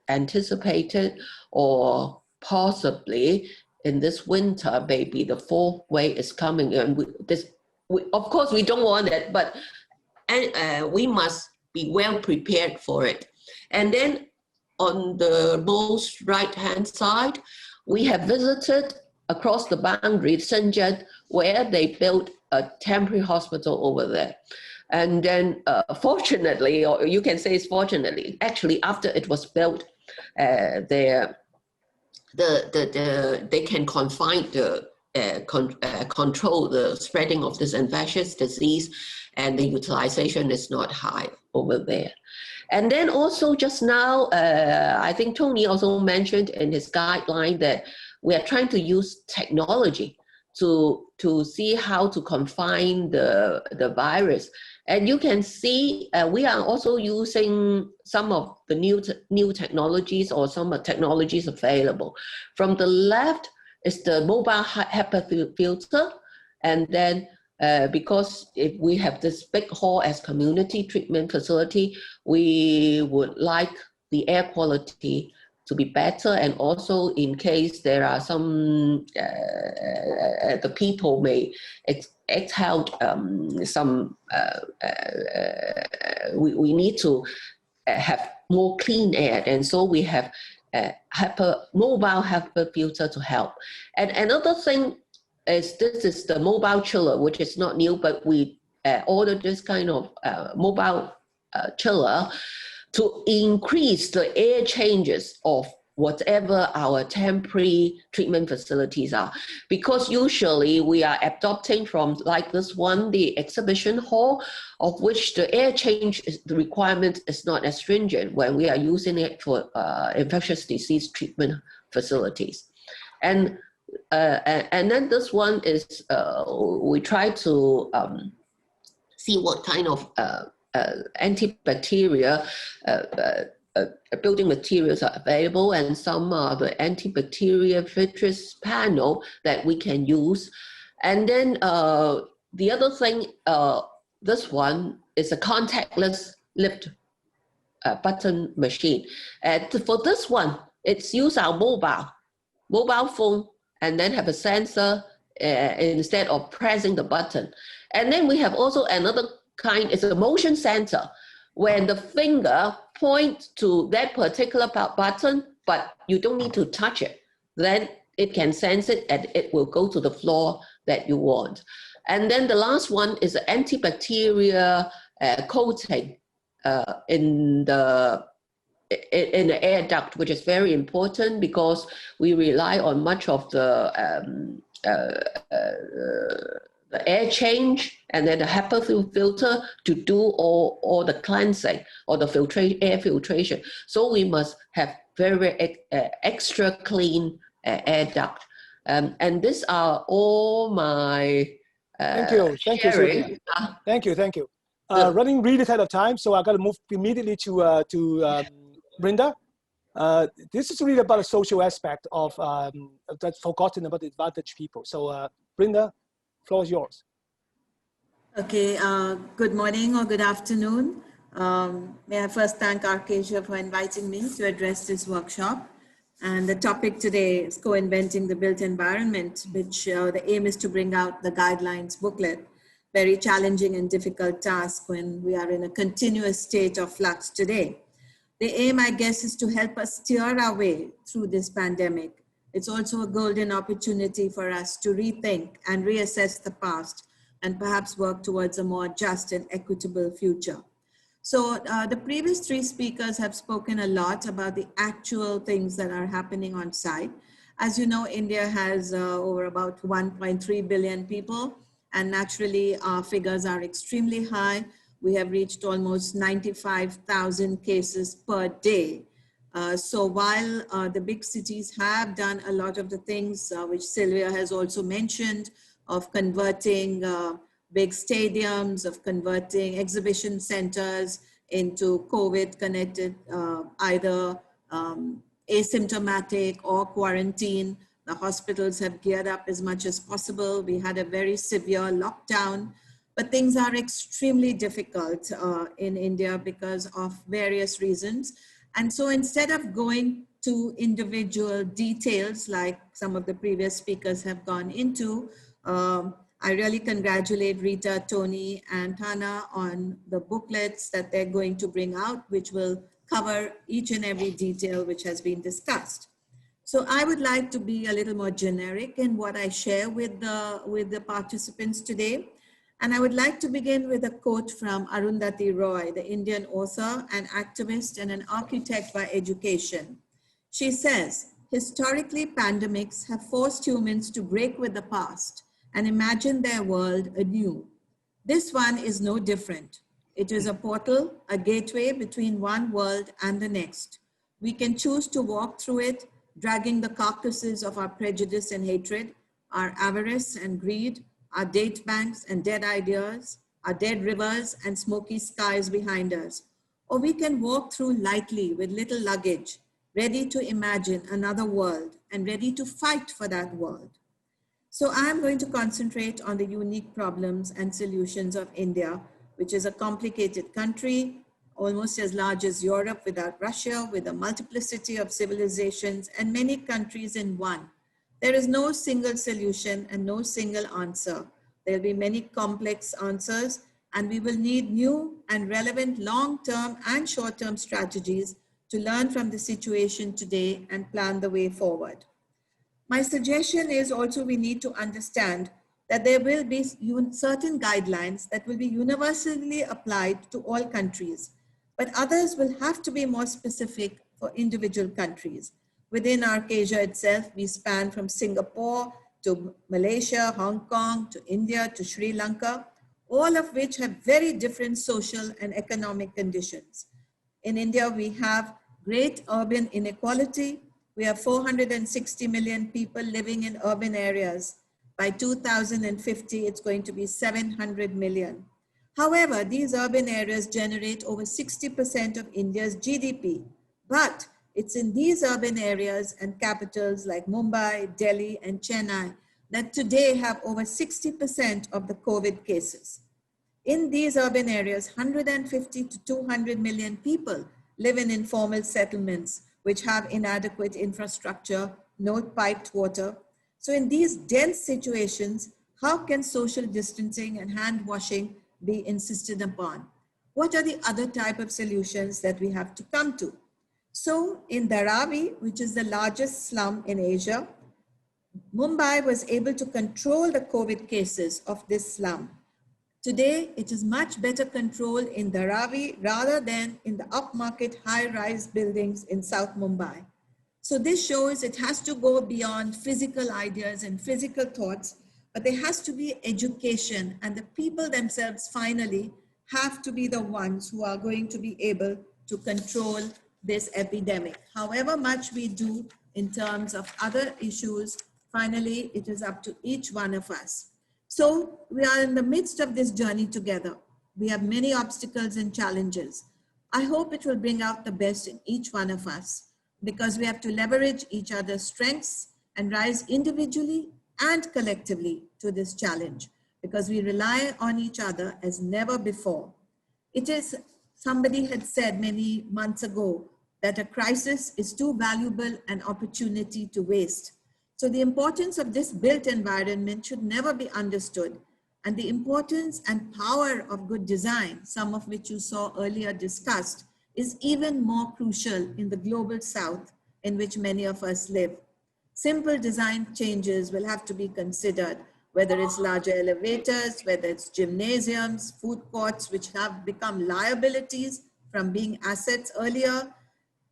anticipated, or possibly in this winter, maybe the fourth wave is coming, and of course we don't want it, but we must be well prepared for it. And then on the most right-hand side, we have visited across the boundary, Shenzhen, where they built a temporary hospital over there. And then fortunately, or you can say it's fortunately, actually after it was built, they can control the spreading of this infectious disease, and the utilization is not high over there. And then also just now, I think Tony also mentioned in his guideline that we are trying to use technology to see how to confine the virus. And you can see we are also using some of the new technologies, or some technologies available. From the left is the mobile HEPA filter, and then because if we have this big hall as community treatment facility, we would like the air quality to be better, and also in case there are some, the people may exhale some, we need to have more clean air, and so we have mobile HEPA filter to help. And another thing is this is the mobile chiller, which is not new, but we ordered this kind of mobile chiller to increase the air changes of whatever our temporary treatment facilities are. Because usually we are adopting from, like this one, the exhibition hall, of which the air change, the requirement is not as stringent when we are using it for infectious disease treatment facilities. And then this one is, we try to see what kind of antibacterial building materials are available, and some are the antibacterial vitreous panel that we can use. And then the other thing, this one is a contactless lift button machine. For this one, it's use our mobile phone, and then have a sensor instead of pressing the button. And then we have also another kind, is a motion sensor. When the finger points to that particular button, but you don't need to touch it, then it can sense it and it will go to the floor that you want. And then the last one is the antibacterial coating in the air duct, which is very important because we rely on much of the air change and then the HEPA filter to do all the cleansing or the air filtration. So we must have very extra clean air duct. And these are all my Thank you, Sylvia. Thank you. Running really tight of time, so I got to move immediately to Brenda. This is really about a social aspect of that's forgotten about the advantaged people. So Brenda, floor is yours. Okay, good morning or good afternoon. May I first thank ACSR for inviting me to address this workshop. And the topic today is co-inventing the built environment, which the aim is to bring out the guidelines booklet. Very challenging and difficult task when we are in a continuous state of flux today. The aim, I guess, is to help us steer our way through this pandemic. It's also a golden opportunity for us to rethink and reassess the past and perhaps work towards a more just and equitable future. So the previous three speakers have spoken a lot about the actual things that are happening on site. As you know, India has over about 1.3 billion people, and naturally our figures are extremely high. We have reached almost 95,000 cases per day. So while the big cities have done a lot of the things which Sylvia has also mentioned, of converting big stadiums, of converting exhibition centers into COVID connected, either asymptomatic or quarantine. The hospitals have geared up as much as possible. We had a very severe lockdown, but things are extremely difficult in India because of various reasons. And so instead of going to individual details like some of the previous speakers have gone into, I really congratulate Rita, Tony, and Tana on the booklets that they're going to bring out, which will cover each and every detail which has been discussed. So I would like to be a little more generic in what I share with the participants today. And I would like to begin with a quote from Arundhati Roy, the Indian author and activist and an architect by education. She says, historically, pandemics have forced humans to break with the past and imagine their world anew. This one is no different. It is a portal, a gateway between one world and the next. We can choose to walk through it, dragging the carcasses of our prejudice and hatred, our avarice and greed, our date banks and dead ideas, our dead rivers and smoky skies behind us. Or we can walk through lightly with little luggage, ready to imagine another world and ready to fight for that world. So I'm going to concentrate on the unique problems and solutions of India, which is a complicated country, almost as large as Europe without Russia, with a multiplicity of civilizations and many countries in one. There is no single solution and no single answer. There'll be many complex answers, and we will need new and relevant long-term and short-term strategies to learn from the situation today and plan the way forward. My suggestion is also we need to understand that there will be certain guidelines that will be universally applied to all countries, but others will have to be more specific for individual countries. Within ACSR itself, we span from Singapore to Malaysia, Hong Kong, to India, to Sri Lanka, all of which have very different social and economic conditions. In India, we have great urban inequality. We have 460 million people living in urban areas. By 2050, it's going to be 700 million. However, these urban areas generate over 60% of India's GDP. But it's in these urban areas and capitals like Mumbai, Delhi, and Chennai that today have over 60% of the COVID cases. In these urban areas, 150 to 200 million people live in informal settlements, which have inadequate infrastructure, no piped water. So in these dense situations, how can social distancing and hand washing be insisted upon? What are the other type of solutions that we have to come to? So in Dharavi, which is the largest slum in Asia, Mumbai was able to control the COVID cases of this slum. Today, it is much better controlled in Dharavi rather than in the upmarket high-rise buildings in South Mumbai. So this shows it has to go beyond physical ideas and physical thoughts, but there has to be education, and the people themselves finally have to be the ones who are going to be able to control this epidemic. However much we do in terms of other issues, finally, it is up to each one of us. So we are in the midst of this journey together. We have many obstacles and challenges. I hope it will bring out the best in each one of us. because we have to leverage each other's strengths and rise individually and collectively to this challenge, because we rely on each other as never before. It is, somebody had said many months ago, that a crisis is too valuable an opportunity to waste. So the importance of this built environment should never be understood. And the importance and power of good design, some of which you saw earlier discussed, is even more crucial in the global south in which many of us live. Simple design changes will have to be considered, whether it's larger elevators, whether it's gymnasiums, food courts, which have become liabilities from being assets earlier,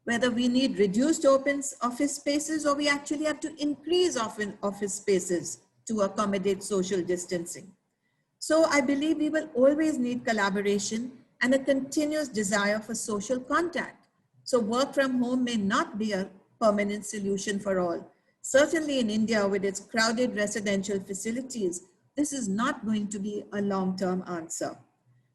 whether we need reduced open office spaces or we actually have to increase office spaces to accommodate social distancing. So I believe we will always need collaboration and a continuous desire for social contact. So work from home may not be a permanent solution for all. Certainly in India, with its crowded residential facilities, this is not going to be a long-term answer.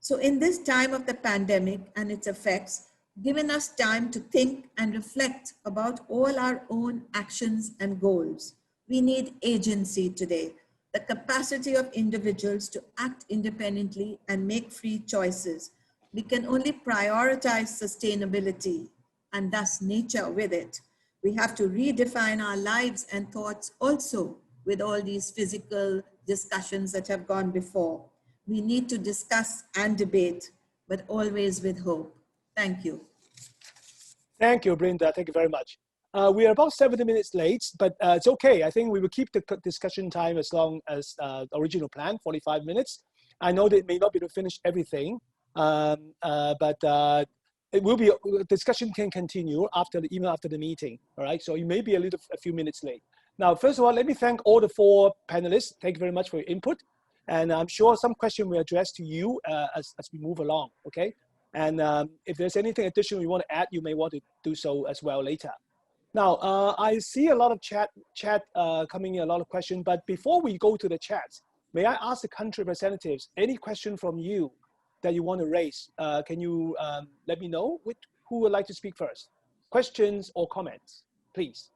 So in this time of the pandemic and its effects, given us time to think and reflect about all our own actions and goals. We need agency today, the capacity of individuals to act independently and make free choices. We can only prioritize sustainability and thus nature with it. We have to redefine our lives and thoughts also with all these physical discussions that have gone before. We need to discuss and debate, but always with hope. Thank you. Thank you, Brenda. Thank you very much. We are about 70 minutes late, but it's okay. I think we will keep the discussion time as long as the original plan, 45 minutes. I know that it may not be able to finish everything, but it will be, discussion can continue after the meeting, all right? So you may be a few minutes late. Now, first of all, let me thank all the 4 panelists. Thank you very much for your input. And I'm sure some question will address to you as we move along, okay? And if there's anything additional you want to add, you may want to do so as well later. Now, I see a lot of chat coming in, a lot of questions, but before we go to the chats, may I ask the country representatives, any question from you that you want to raise? Can you let me know who would like to speak first? Questions or comments, please.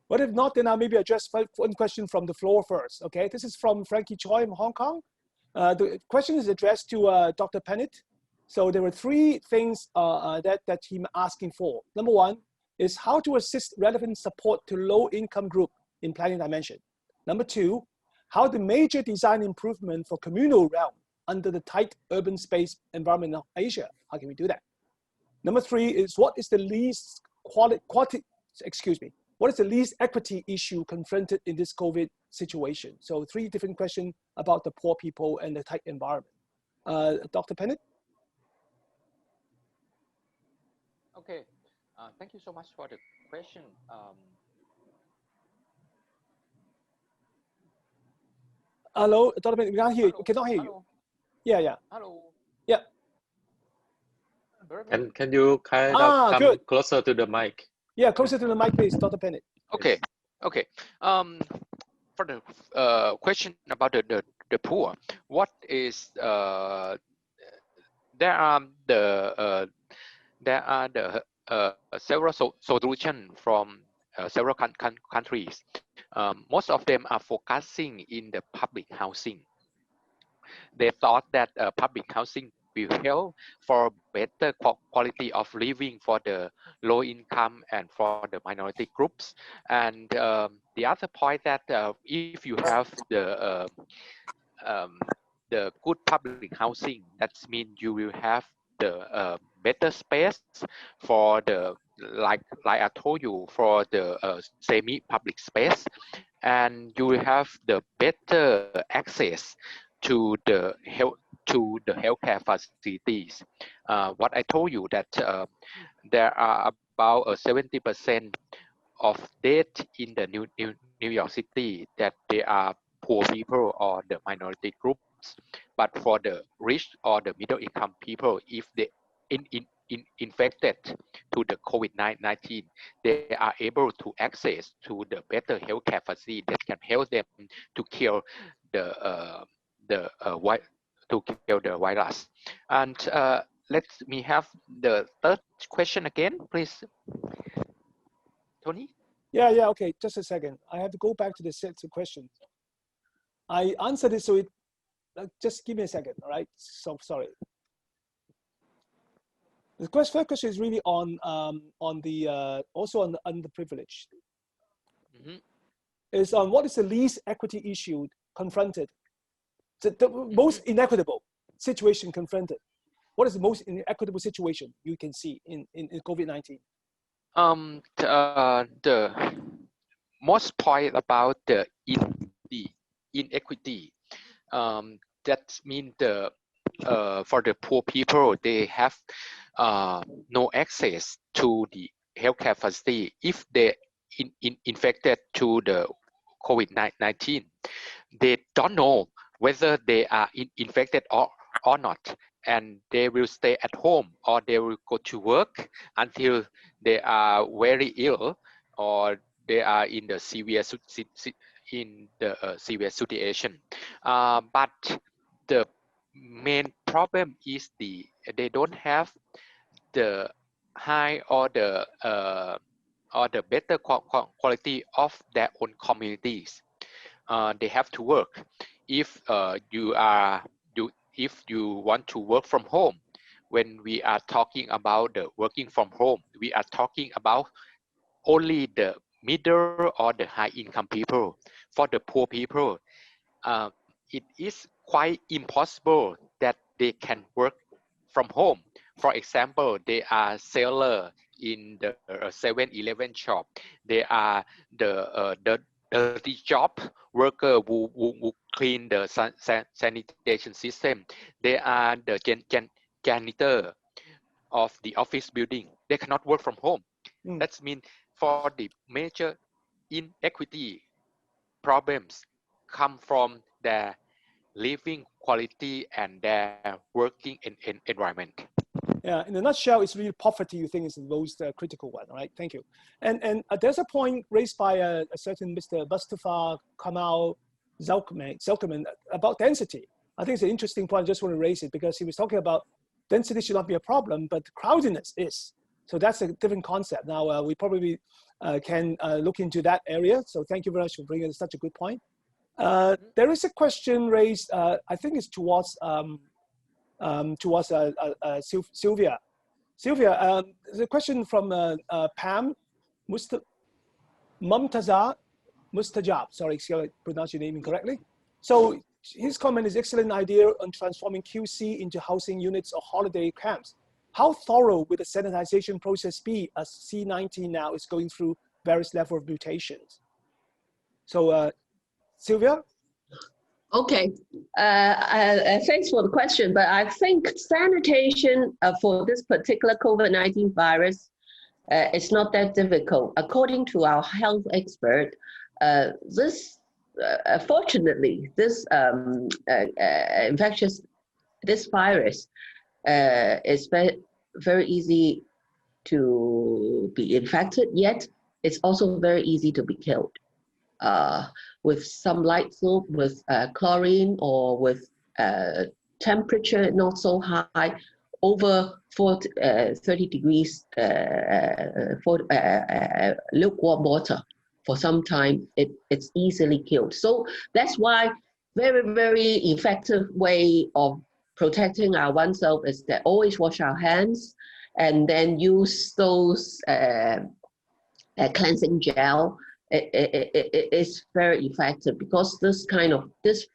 But if not, then I'll maybe address one question from the floor first, okay? This is from Frankie Choi from Hong Kong. The question is addressed to Dr. Pennant. So there were 3 things that he's asking for. Number 1 is how to assist relevant support to low-income group in planning dimension. Number 2, how the major design improvement for communal realm under the tight urban space environment of Asia. How can we do that? Number 3 is what is the least what is the least equity issue confronted in this COVID situation? So 3 different questions about the poor people and the tight environment. Dr. Pennant? Okay, thank you so much for the question. Hello, Dr. Pennant, we can't hear you. We cannot hear you. Yeah. Hello. Yeah. Can you kind of come good. closer to the mic? Yeah, closer to the mic, please, Dr. Pennant. Okay. For the question about the poor, what is there are the several solutions from several countries. Most of them are focusing in the public housing. They thought that public housing will help for better quality of living for the low income and for the minority groups. And the other point that if you have the good public housing, that means you will have the better space for the like I told you, for the semi-public space, and you will have the better access to the healthcare facilities. What I told you that there are about 70% of death in the New York City that they are poor people or the minority groups. But for the rich or the middle income people, if they infected to the COVID-19, they are able to access to the better healthcare facility that can help them to cure the to kill the virus. And let me have the third question again, please, Tony. Yeah, okay, just a second. I have to go back to the set of questions. I answered it, so just give me a second, all right? So sorry. The first question is really on the also on the underprivileged. Mm-hmm. Is on what is the least equity issue confronted? The most inequitable situation confronted. What is the most inequitable situation you can see in COVID-19? The most point about the inequity. That means for the poor people, they have no access to the healthcare facility if they infected to the COVID-19. They don't know whether they are infected or not, and they will stay at home or they will go to work until they are very ill or they are in the severe situation. But the main problem is they don't have the high or the better quality of their own communities. They have to work. If if you want to work from home, when we are talking about the working from home, we are talking about only the middle or the high income people. For the poor people, it is quite impossible that they can work from home. For example, they are seller in the 7-Eleven shop. They are the dirty job worker who clean the sanitation system. They are the janitor of the office building. They cannot work from home. That means for the major inequity problems come from their living quality and their working environment. Yeah, in a nutshell, it's really poverty you think is the most critical one, right? Thank you. And there's a point raised by a certain Mr. Mustafa Kamal Zelkerman about density. I think it's an interesting point. I just want to raise it because he was talking about density should not be a problem, but crowdedness is. So that's a different concept. Now, we probably can look into that area. So thank you very much for bringing such a good point. There is a question raised, I think it's towards Sylvia. Sylvia, there's a question from Pam Mumtazah Mustajab. Sorry, if I pronounce your name incorrectly. So his comment is excellent idea on transforming QC into housing units or holiday camps. How thorough will the sanitization process be as C19 now is going through various levels of mutations? So Sylvia? Okay, thanks for the question, but I think sanitation for this particular COVID-19 virus is not that difficult. According to our health expert, fortunately, this this virus is very easy to be infected, yet it's also very easy to be killed. With some light soap, with chlorine, or with temperature not so high, over 30 degrees for lukewarm water for some time, it's easily killed. So that's why very, very effective way of protecting our oneself is that always wash our hands and then use those cleansing gel. It is very effective because this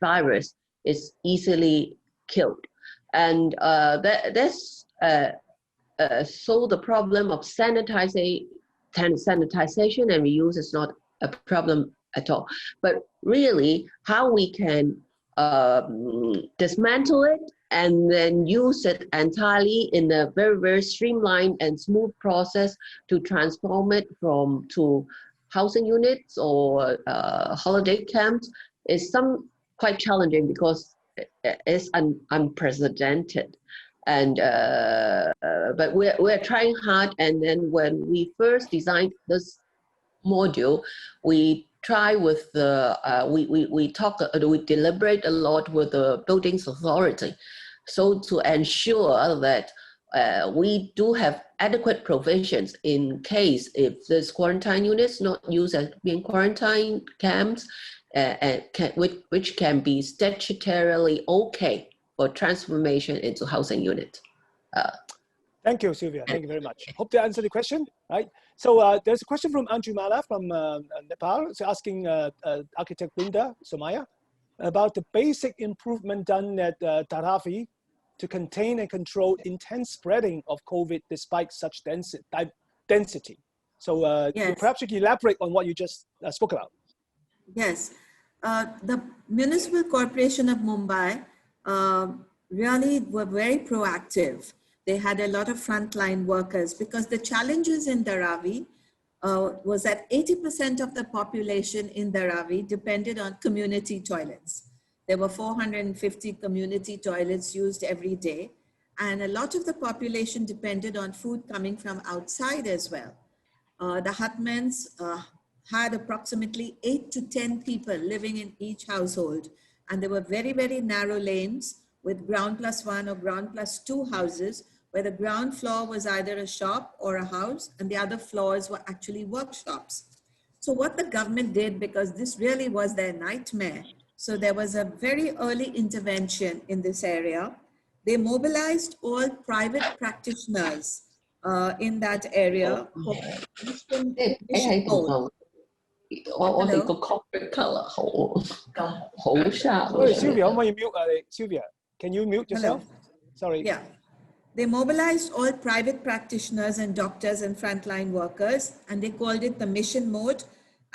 virus is easily killed, and that's so the problem of sanitization and reuse is not a problem at all. But really, how we can dismantle it and then use it entirely in a very, very streamlined and smooth process to transform it to housing units or holiday camps is quite challenging because it's unprecedented. And but we're trying hard. And then when we first designed this module, we try with the, we deliberate a lot with the buildings authority. So to ensure that we do have adequate provisions in case if this quarantine units not used as being quarantine camps, which can be statutorily okay for transformation into housing unit. Thank you, Sylvia. Thank you very much. Hope to answer the question. Right. So there's a question from Anjumala from Nepal. So asking Architect Brinda Somaya about the basic improvement done at Dharavi to contain and control intense spreading of COVID despite such density. So Yes. perhaps you can elaborate on what you just spoke about. Yes. The Municipal Corporation of Mumbai really were very proactive. They had a lot of frontline workers because the challenges in Dharavi was that 80% of the population in Dharavi depended on community toilets. There were 450 community toilets used every day. And a lot of the population depended on food coming from outside as well. The hutments had approximately 8 to 10 people living in each household. And there were very, very narrow lanes with ground plus one or ground plus two houses, where the ground floor was either a shop or a house, and the other floors were actually workshops. So what the government did, because this really was their nightmare, so there was a very early intervention in this area. They mobilized all private practitioners in that area for mission mode. Hello? Sorry, Sylvia, can you mute yourself? Hello. Sorry. Yeah. They mobilized all private practitioners and doctors and frontline workers, and they called it the mission mode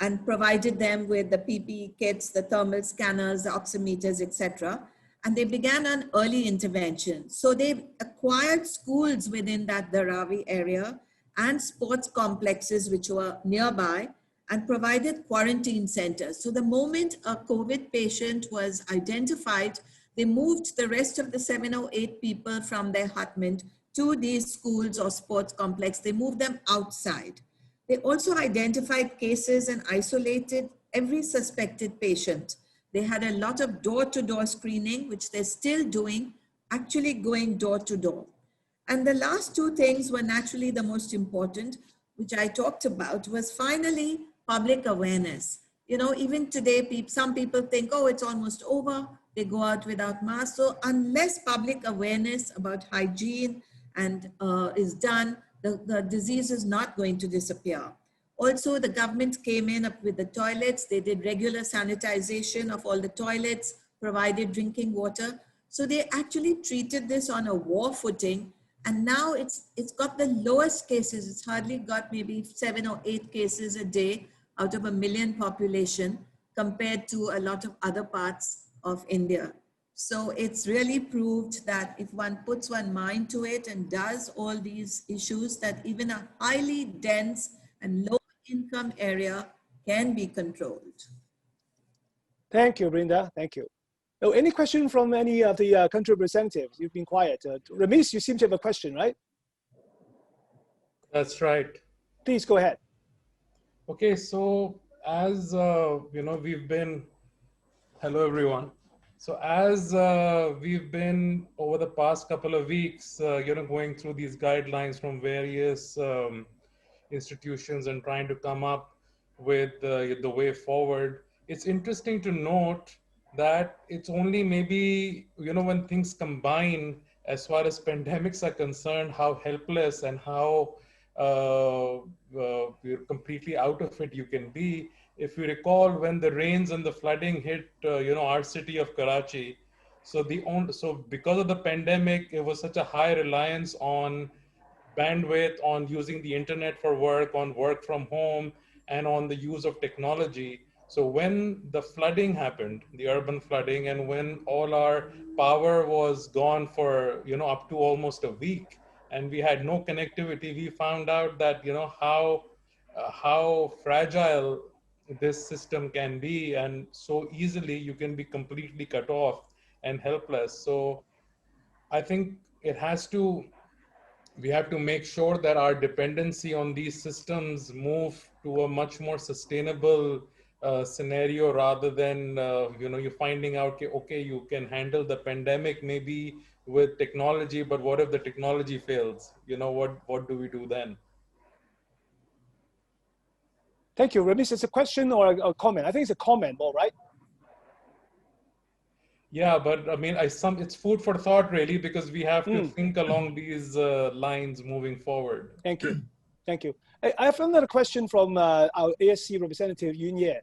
and provided them with the PPE kits, the thermal scanners, the oximeters, etc. And they began an early intervention. So they acquired schools within that Dharavi area and sports complexes which were nearby and provided quarantine centers. So the moment a COVID patient was identified, they moved the rest of the 7 or 8 people from their hutment to these schools or sports complex. They moved them outside. They also identified cases and isolated every suspected patient. They had a lot of door-to-door screening, which they're still doing, actually going door to door. And the last two things were naturally the most important, which I talked about, was finally public awareness. You know, even today, some people think, oh, it's almost over. They go out without masks. So unless public awareness about hygiene and is done, the disease is not going to disappear. Also, the government came in up with the toilets. They did regular sanitization of all the toilets, provided drinking water. So they actually treated this on a war footing. And now it's got the lowest cases. It's hardly got maybe 7 or 8 cases a day out of 1 million population compared to a lot of other parts of India. So it's really proved that if one puts one mind to it and does all these issues, that even a highly dense and low income area can be controlled. Thank you, Brinda. Thank you. Oh, any question from any of the country representatives? You've been quiet. Ramesh, you seem to have a question, right? That's right. Please go ahead. Okay, so as you know, we've been, hello everyone. So as we've been over the past couple of weeks, you know, going through these guidelines from various institutions and trying to come up with the way forward, it's interesting to note that it's only maybe, you know, when things combine as far as pandemics are concerned, how helpless and how you're completely out of it you can be. If you recall, when the rains and the flooding hit, you know, our city of Karachi, so because of the pandemic, it was such a high reliance on bandwidth, on using the internet for work, on work from home, and on the use of technology. So when the flooding happened, the urban flooding, and when all our power was gone for, you know, up to almost a week, and we had no connectivity, we found out that, you know, how fragile this system can be, and so easily you can be completely cut off and helpless. So I think we have to make sure that our dependency on these systems move to a much more sustainable scenario rather than you finding out, okay, you can handle the pandemic maybe with technology, but what if the technology fails? What do we do then? Thank you. Ramesh, it's a question or a comment? I think it's a comment more, right? Yeah, but I mean, it's food for thought really, because we have to think along these lines moving forward. Thank you. Thank you. I have another question from our ASC representative, Yun Ye.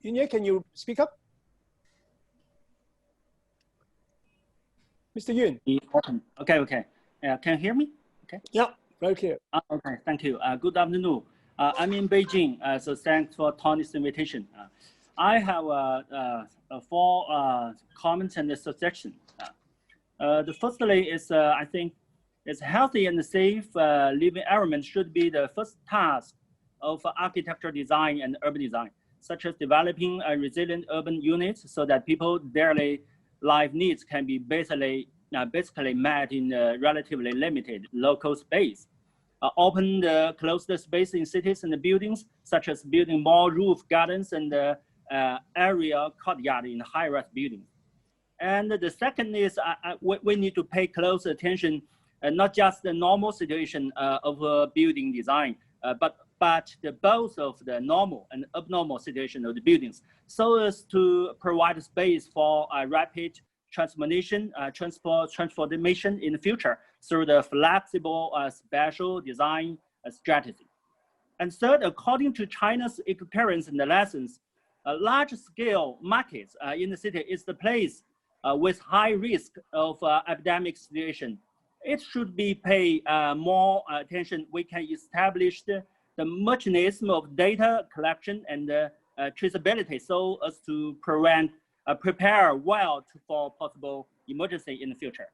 Yun Ye, can you speak up? Mr. Yun. Okay. Can you hear me? Okay. Yeah, very clear. Okay, thank you. Good afternoon. I'm in Beijing, so thanks for Tony's invitation. I have 4 comments and suggestions. The firstly is, I think, it's healthy and safe living environment should be the first task of architecture design and urban design, such as developing a resilient urban units so that people's daily life needs can be basically met in a relatively limited local space. Open the closed space in cities and the buildings, such as building more roof gardens and area courtyard in high-rise buildings. And the second is we need to pay close attention, not just the normal situation of building design, but both of the normal and abnormal situation of the buildings, so as to provide space for rapid transformation in the future through the flexible spatial design strategy. And third, according to China's experience and the lessons, large-scale markets in the city is the place with high risk of epidemic situation. It should be pay more attention. We can establish the mechanism of data collection and traceability so as to prepare well for possible emergency in the future.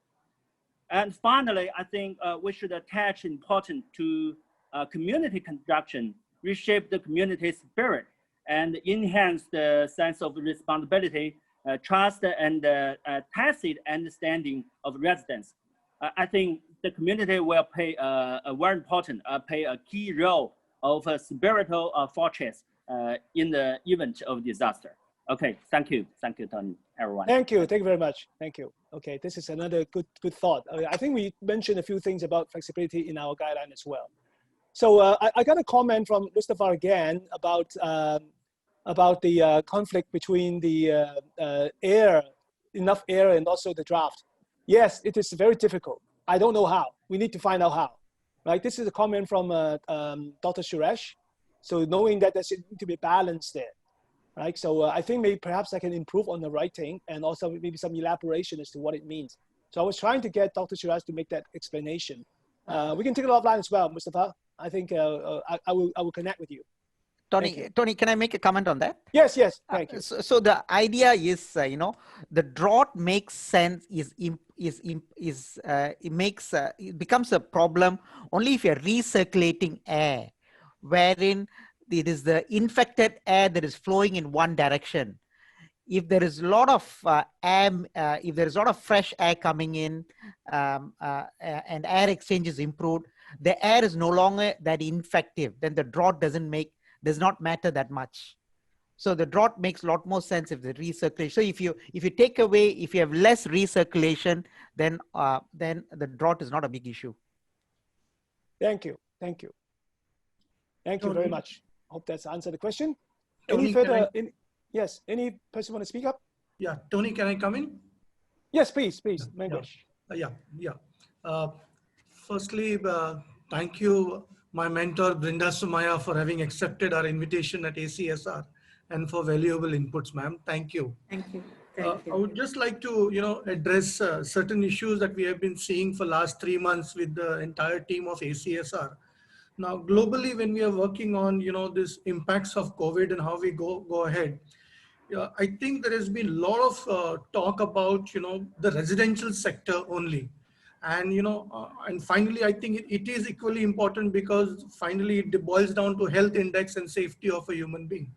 And finally, I think we should attach importance to community construction, reshape the community spirit, and enhance the sense of responsibility, trust, and tacit understanding of residents. I think the community will play a very important, play a key role of a spiritual fortress in the event of disaster. Okay, thank you, Tony, everyone. Thank you very much. Thank you. Okay, this is another good thought. I think we mentioned a few things about flexibility in our guideline as well. So I got a comment from Mustafa again about the conflict between the enough air and also the draft. Yes, it is very difficult. I don't know how. We need to find out how. Right? This is a comment from Dr. Suresh. So knowing that there need to be balance there. Right, so I think maybe perhaps I can improve on the writing and also maybe some elaboration as to what it means. So I was trying to get Dr. Shiraz to make that explanation. We can take it offline as well, Mustafa. I think I will connect with you. Tony, can I make a comment on that? Yes, thank you. So the idea is, the drought makes sense. It becomes a problem only if you're recirculating air, wherein it is the infected air that is flowing in one direction. If there is a lot of if there is a lot of fresh air coming in and air exchange is improved, the air is no longer that infective. Then the drought does not matter that much. So the drought makes a lot more sense if the recirculation. So if you take away, if you have less recirculation, then the drought is not a big issue. Thank you very much. Hope that's answered the question. Tony, any further? Yes. Any person want to speak up? Yeah, Tony, can I come in? Yes, please. Firstly, thank you, my mentor Brinda Sumaya, for having accepted our invitation at ACSR and for valuable inputs, ma'am. Thank you. Thank you. I would just like to, address certain issues that we have been seeing for last 3 months with the entire team of ACSR. Now, globally, when we are working on, this impacts of COVID and how we go ahead, I think there has been a lot of talk about, the residential sector only. And, and finally, I think it is equally important because finally it boils down to health index and safety of a human being.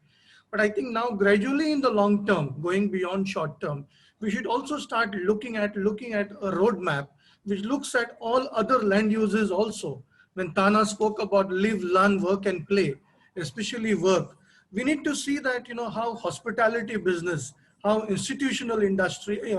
But I think now gradually in the long term, going beyond short term, we should also start looking at a roadmap which looks at all other land uses also. When Tana spoke about live, learn, work and play, especially work, We need to see that, how hospitality business, how institutional industry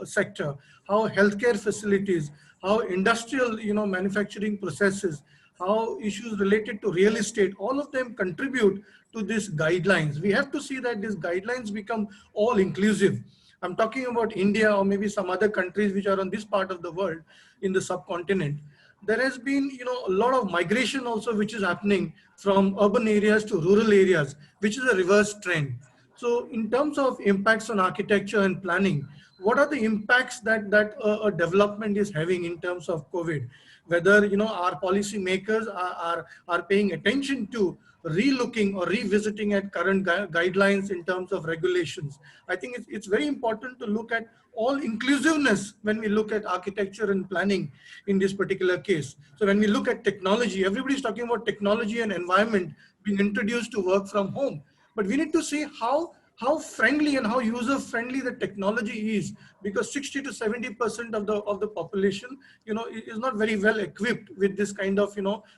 sector, how healthcare facilities, how industrial, manufacturing processes, how issues related to real estate, all of them contribute to these guidelines. We have to see that these guidelines become all inclusive. I'm talking about India or maybe some other countries which are on this part of the world in the subcontinent. There has been, a lot of migration also which is happening from urban areas to rural areas, which is a reverse trend. So in terms of impacts on architecture and planning, what are the impacts that a development is having in terms of COVID? Whether, our policy makers are paying attention to relooking or revisiting at current guidelines in terms of regulations. I think it's very important to look at all inclusiveness when we look at architecture and planning in this particular case. So when we look at technology, everybody's talking about technology and environment being introduced to work from home. But we need to see how friendly and how user friendly the technology is, because 60 to 70% of the population, is not very well equipped with this kind of,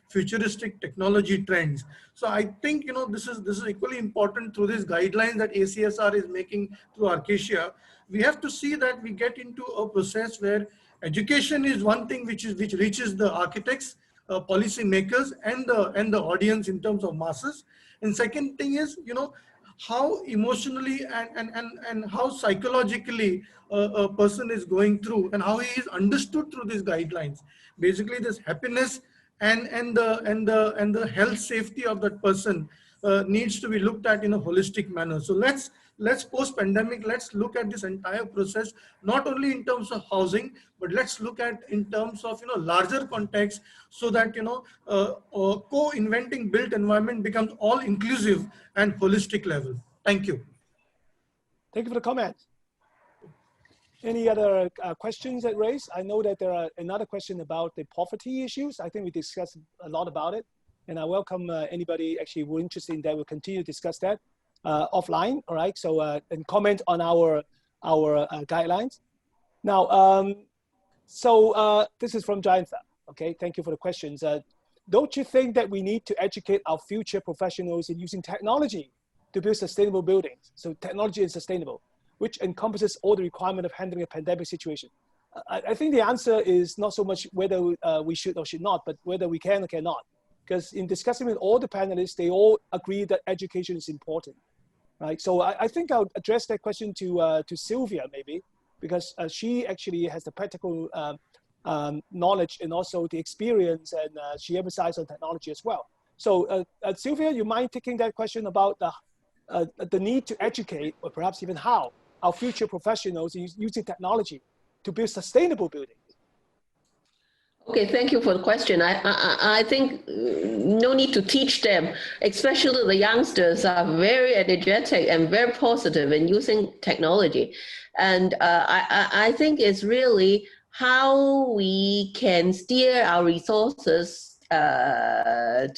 futuristic technology trends. So I think, this is equally important through these guidelines that ACSR is making through Arcacia. We have to see that we get into a process where education is one thing which reaches the architects, policy makers, and the audience in terms of masses. And second thing is, how emotionally and how psychologically a person is going through and how he is understood through these guidelines. Basically, this happiness and the health safety of that person needs to be looked at in a holistic manner. So let's post-pandemic, let's look at this entire process, not only in terms of housing, but let's look at in terms of, larger context, so that, co-inventing built environment becomes all inclusive and holistic level. Thank you. Thank you for the comment. Any other questions that raised? I know that there are another question about the poverty issues. I think we discussed a lot about it, and I welcome anybody actually who are interested in that. We'll continue to discuss that offline. All right. So and comment on our guidelines. Now, this is from Jayantha. Okay. Thank you for the questions. Don't you think that we need to educate our future professionals in using technology to build sustainable buildings? So technology is sustainable, which encompasses all the requirement of handling a pandemic situation. I think the answer is not so much whether we should or should not, but whether we can or cannot. Because in discussing with all the panelists, they all agree that education is important, right? So I think I'll address that question to Sylvia maybe, because she actually has the practical knowledge and also the experience, and she emphasized on technology as well. So Sylvia, you mind taking that question about the need to educate, or perhaps even how, our future professionals using technology to build sustainable buildings? Okay, thank you for the question. I think no need to teach them, especially the youngsters are very energetic and very positive in using technology. And I think it's really how we can steer our resources to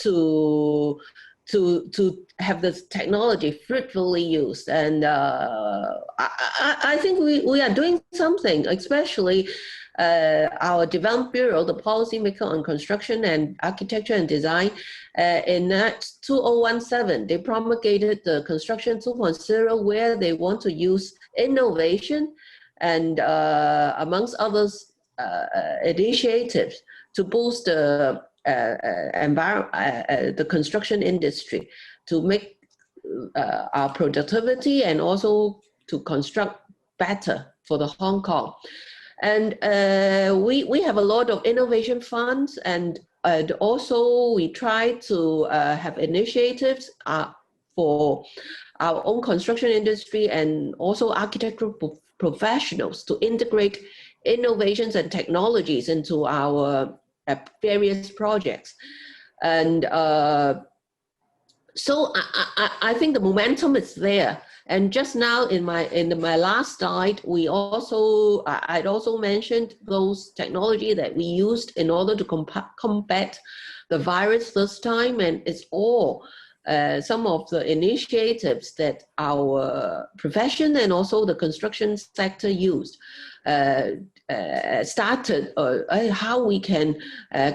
have this technology fruitfully used. And I think we are doing something, especially our Development Bureau, the policymaker on construction and architecture and design, in that 2017, they promulgated the Construction 2.0, where they want to use innovation and amongst others initiatives to boost the the construction industry, to make our productivity and also to construct better for the Hong Kong. And we have a lot of innovation funds, and also we try to have initiatives for our own construction industry and also architectural professionals to integrate innovations and technologies into our various projects. And so I think the momentum is there. And just now in my last slide, I'd also mentioned those technology that we used in order to combat the virus this time, and it's all some of the initiatives that our profession and also the construction sector used. Started how we can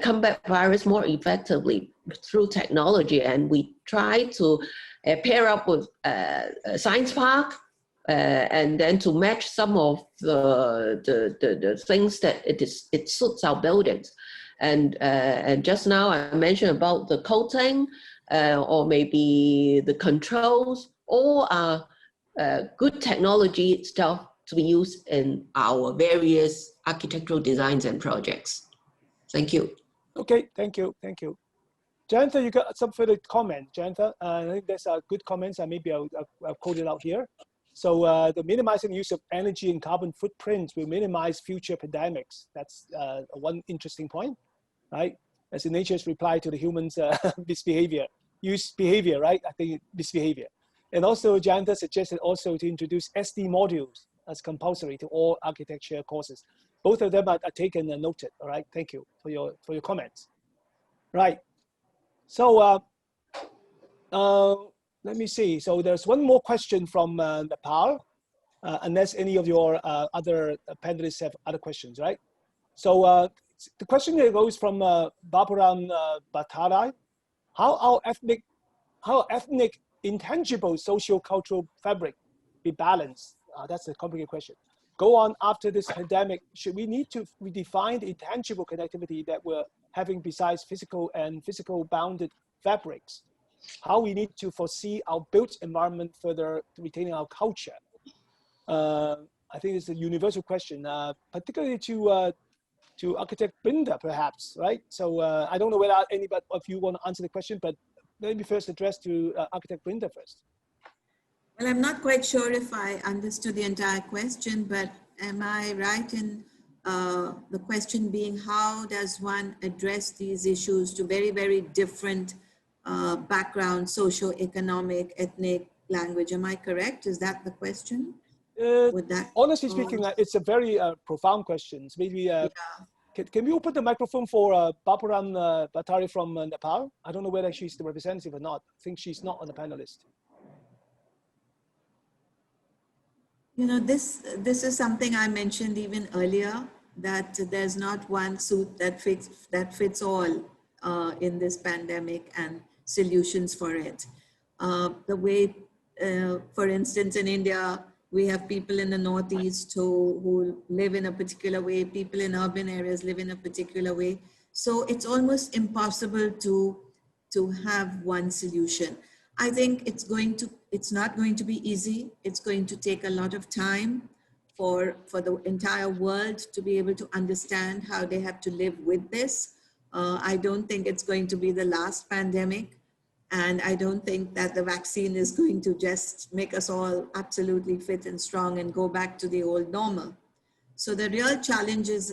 combat virus more effectively through technology, and we try to pair up with a science park, and then to match some of the things that it suits our buildings. And just now I mentioned about the coating, or maybe the controls, all are good technology stuff to be used in our various architectural designs and projects. Thank you. Okay, thank you, thank you. Jayantha, you got some further comment, Jayantha? I think that's a good comments, and maybe I'll quote it out here. So the minimizing use of energy and carbon footprints will minimize future pandemics. That's one interesting point, right? As in nature's reply to the humans' misbehavior, use behavior, right? I think misbehavior. And also Jayantha suggested also to introduce SD modules as compulsory to all architecture courses. Both of them are taken and noted, all right? Thank you for your comments. Right, so let me see. So there's one more question from Nepal, unless any of your other panelists have other questions, right? So the question here goes from Baburam Batarai. How ethnic intangible socio-cultural fabric be balanced? That's a complicated question. Go on after this pandemic, should we need to redefine the intangible connectivity that we're having besides physical and physical bounded fabrics? How we need to foresee our built environment further retaining our culture? I think it's a universal question, particularly to architect Brinda, perhaps, right? So I don't know whether anybody of you want to answer the question, but let me first address to architect Brinda first. Well, I'm not quite sure if I understood the entire question, but am I right in the question being how does one address these issues to very, very different backgrounds, socio-economic, ethnic, language? Am I correct? Is that the question? Honestly speaking, it's a very profound question. So maybe can we open the microphone for Baburam Bhattari from Nepal? I don't know whether she's the representative or not. I think she's not on the panelist. You know, this is something I mentioned even earlier, that there's not one suit that fits all in this pandemic and solutions for it. The way, for instance, in India, we have people in the Northeast who live in a particular way, people in urban areas live in a particular way. So it's almost impossible to have one solution. I think it's not going to be easy. It's going to take a lot of time for the entire world to be able to understand how they have to live with this. I don't think it's going to be the last pandemic. And I don't think that the vaccine is going to just make us all absolutely fit and strong and go back to the old normal. So the real challenges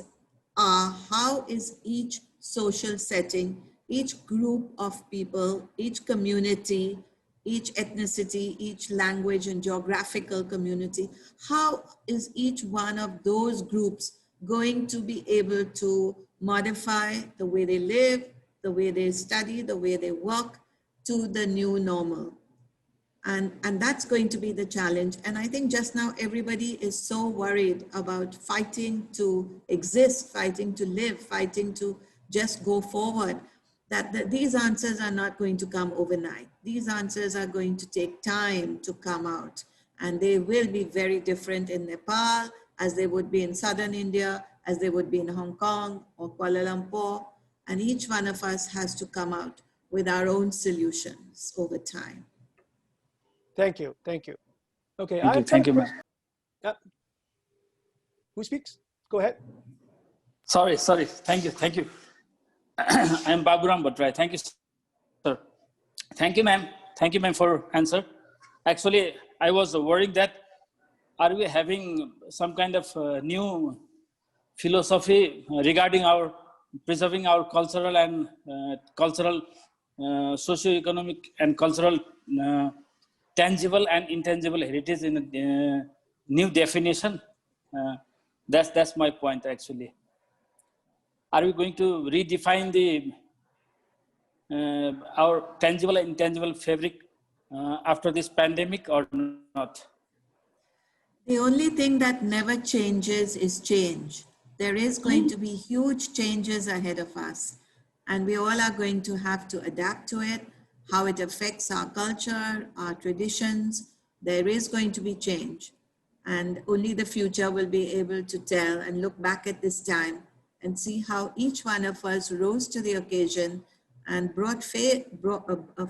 are how is each social setting, each group of people, each community, each ethnicity, each language and geographical community, how is each one of those groups going to be able to modify the way they live, the way they study, the way they work, to the new normal. And that's going to be the challenge. And I think just now everybody is so worried about fighting to exist, fighting to live, fighting to just go forward, that these answers are not going to come overnight. These answers are going to take time to come out. And they will be very different in Nepal, as they would be in southern India, as they would be in Hong Kong or Kuala Lumpur. And each one of us has to come out with our own solutions over time. Thank you, thank you. Okay, Thank you, ma'am. Who speaks? Go ahead. Sorry, thank you. I'm Baburam Bhattrai. Thank you, sir. Thank you, ma'am, for answer. Actually, I was worried that are we having some kind of new philosophy regarding our preserving our cultural and socio-economic and cultural tangible and intangible heritage in a new definition. That's my point actually. Are we going to redefine the our tangible and intangible fabric after this pandemic or not? The only thing that never changes is change. There is going to be huge changes ahead of us, and we all are going to have to adapt to it. how it affects our culture, our traditions. There is going to be change. And only the future will be able to tell and look back at this time and see how each one of us rose to the occasion and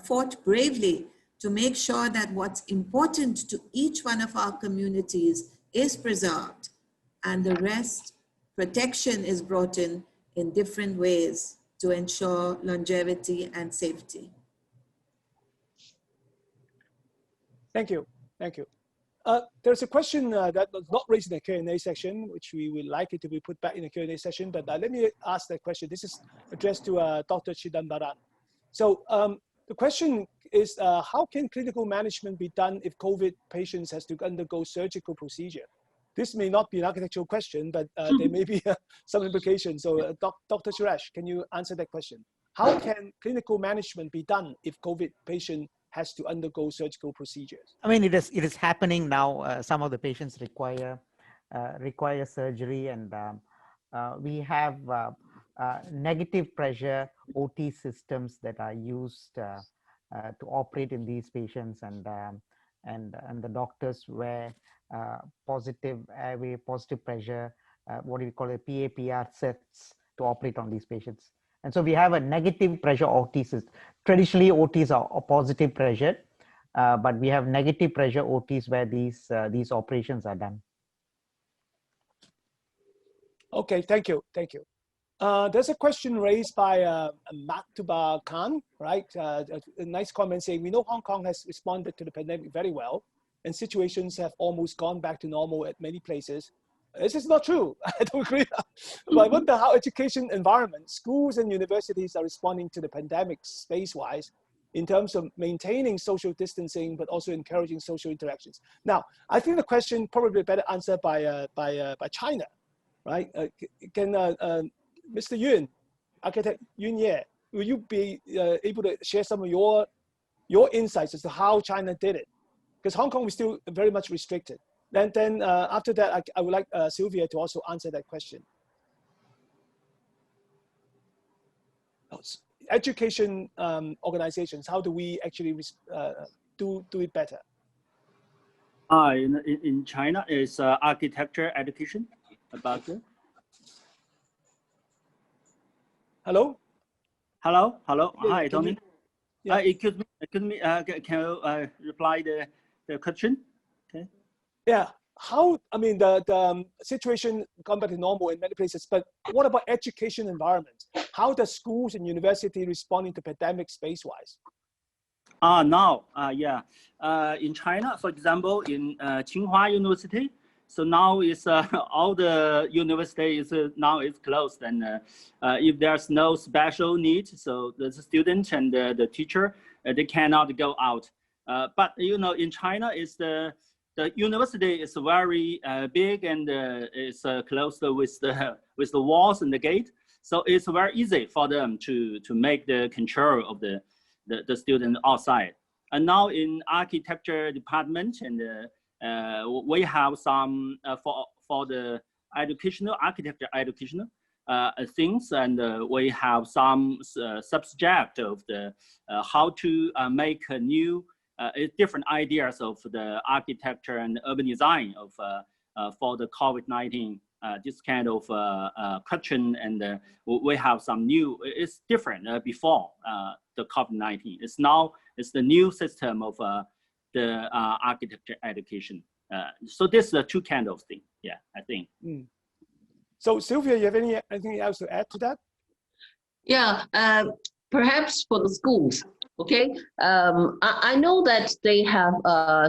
fought bravely to make sure that what's important to each one of our communities is preserved, and the rest, protection, is brought in different ways to ensure longevity and safety. Thank you. Thank you. There's a question that was not raised in the Q&A section, which we would like it to be put back in the Q&A session, but let me ask that question. This is addressed to Dr. Chidambaran. So the question is, how can clinical management be done if COVID patients has to undergo surgical procedure? This may not be an architectural question, but there may be some implications. So Dr. Suresh, can you answer that question? How can clinical management be done if COVID patient has to undergo surgical procedures? I mean, it is happening now. Some of the patients require surgery, and we have negative pressure OT systems that are used to operate in these patients, and the doctors wear positive airway, positive pressure, what do we call it, PAPR sets to operate on these patients. And so we have a negative pressure OT system. Traditionally, OTs are positive pressure, but we have negative pressure OTs where these operations are done. Okay, thank you, thank you. There's a question raised by Maktuba Khan, right? A nice comment saying, we know Hong Kong has responded to the pandemic very well, and situations have almost gone back to normal at many places. This is not true. I don't agree. But I wonder how education environment, schools and universities are responding to the pandemic space-wise in terms of maintaining social distancing, but also encouraging social interactions. Now, I think the question probably better answered by China, right? Can Mr. Yun, Architect Yun Ye, will you be able to share some of your insights as to how China did it? Because Hong Kong is still very much restricted. Then after that, I would like Sylvia to also answer that question. Education organizations, how do we actually do it better? In China, is architecture education about it? Hello? Hello? Hello? Yeah, Hi, Tony. Yeah. Excuse me, can you reply the question? Okay. Yeah, how, I mean, the situation gone back to normal in many places, but what about education environment? How does schools and university responding to pandemic space-wise? Now, in China, for example, in Tsinghua University, so now is all the university is now is closed, and if there's no special need, so the student and the teacher they cannot go out. But you know, in China is the university is very big and it's closed with the walls and the gate, so it's very easy for them to make the control of the student outside. And now in architecture department, and we have some for the educational architecture educational things, and we have some subject of the how to make a new different ideas of the architecture and urban design of for the COVID-19 this kind of question, and we have some new. It's different before the COVID-19. It's now it's the new system of the architecture education. So this is the two kind of thing. Yeah, I think. So Sylvia, you have anything else to add to that? Yeah, perhaps for the schools. Okay, I know that they have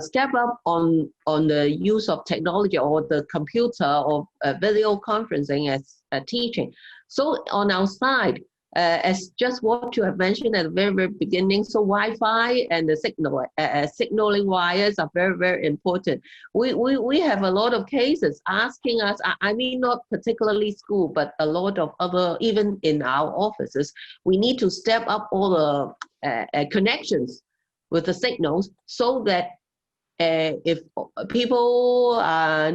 stepped up on the use of technology or the computer or video conferencing as teaching. So on our side, as just what you have mentioned at the very, very beginning, so Wi-Fi and the signaling wires are very, very important. We have a lot of cases asking us, I mean not particularly school, but a lot of other, even in our offices, we need to step up all the connections with the signals so that if people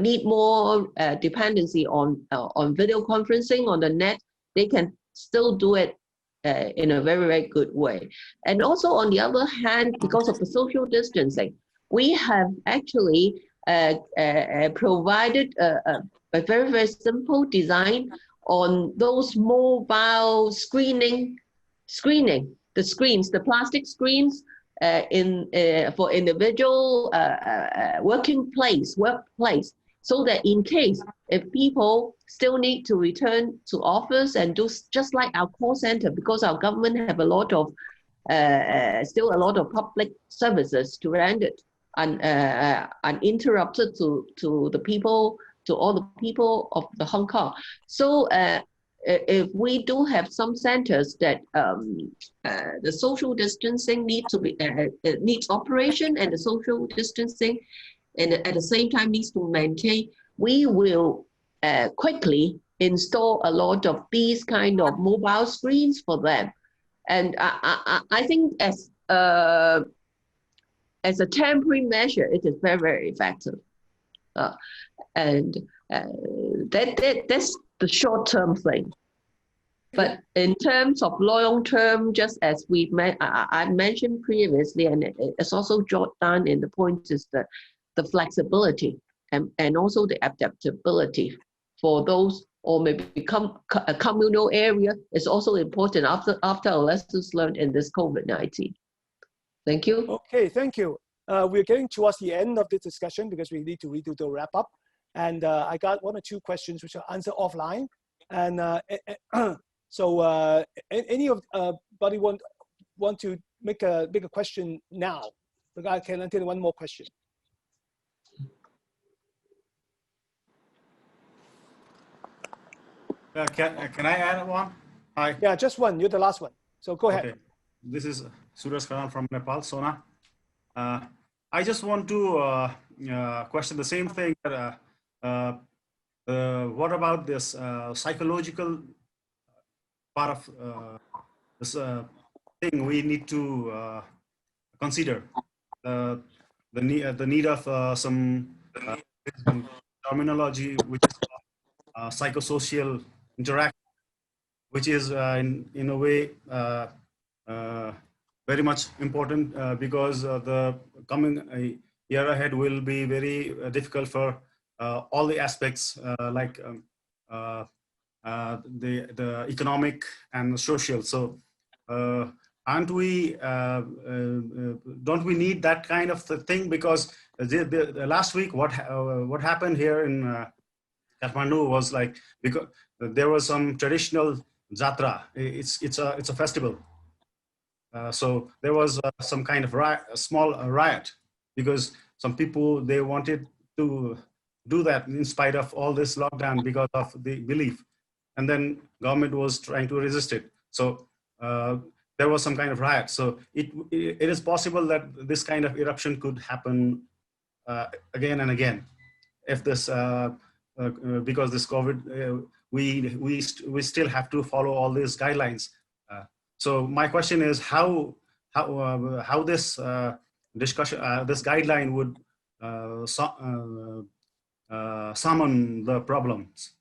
need more dependency on video conferencing on the net, they can still do it in a very, very good way. And also on the other hand, because of the social distancing, we have actually provided a very, very simple design on those mobile screening, the screens, the plastic screens for individual workplace, so that in case if people still need to return to office and do just like our call center, because our government have a lot of still a lot of public services to render uninterrupted to the people, to all the people of the Hong Kong. So if we do have some centers that the social distancing needs to be needs operation, and the social distancing, and at the same time needs to maintain, we will quickly install a lot of these kind of mobile screens for them. And I think as a temporary measure, it is very, very effective. And that's the short-term thing. But in terms of long-term, just as I mentioned previously, and it's also jotted down in the point, is the flexibility and also the adaptability for those, or maybe become a communal area, is also important after our lessons learned in this COVID-19. Thank you. Okay, thank you. We're getting towards the end of this discussion because we need to redo the wrap up. And I got 1 or 2 questions which I'll answer offline. And so any of buddy want to make a question now? But I can answer 1 more question. Can I add one? Hi. Yeah, just one. You're the last one. So go ahead. Okay. This is Suraj Karan from Nepal, Sona. I just want to question the same thing. What about this psychological part of this thing we need to consider? The need of some terminology which is psychosocial interaction, which is in a way very much important because the coming year ahead will be very difficult for all the aspects like the economic and social. So aren't we, don't we need that kind of thing? Because the last week, what happened here in Kathmandu was like, because there was some traditional jatra. It's a festival. So there was some kind of a small riot because some people, they wanted to do that in spite of all this lockdown because of the belief, and then government was trying to resist it. So there was some kind of riot. So it is possible that this kind of eruption could happen again and again if this because this COVID we still have to follow all these guidelines. So my question is how this discussion, this guideline would summon the problems.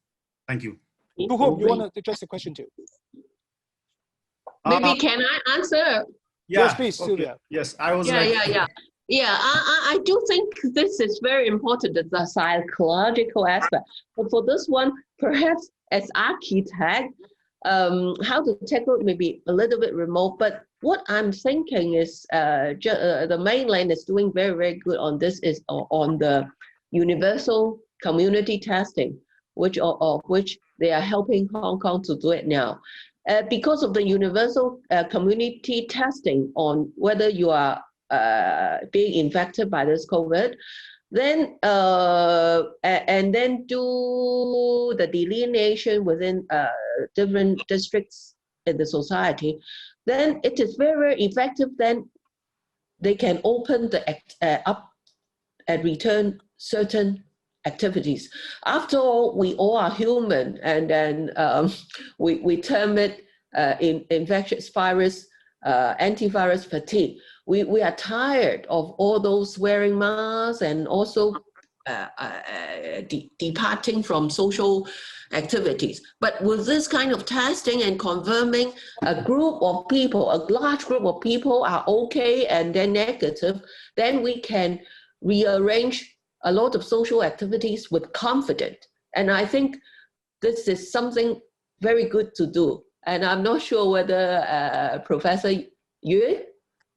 Thank you. Who hope you want to address the question to? Maybe can I answer? Yeah, yes, please, okay. Sylvia. Yes, I was. Yeah. I do think this is very important, the psychological aspect. But for this one, perhaps as architect, how to tackle it may be a little bit remote. But what I'm thinking is the mainland is doing very, very good on this, is on the universal community testing, which they are helping Hong Kong to do it now. Because of the universal community testing on whether you are being infected by this COVID, then and then do the delineation within different districts in the society, then it is very, very effective. Then they can open the up and return certain activities. After all, we all are human, and then we term it infectious virus, antivirus fatigue. We are tired of all those wearing masks and also departing from social activities. But with this kind of testing and confirming a group of people, a large group of people are okay and they're negative, then we can rearrange a lot of social activities with confidence. And I think this is something very good to do. And I'm not sure whether Professor Yue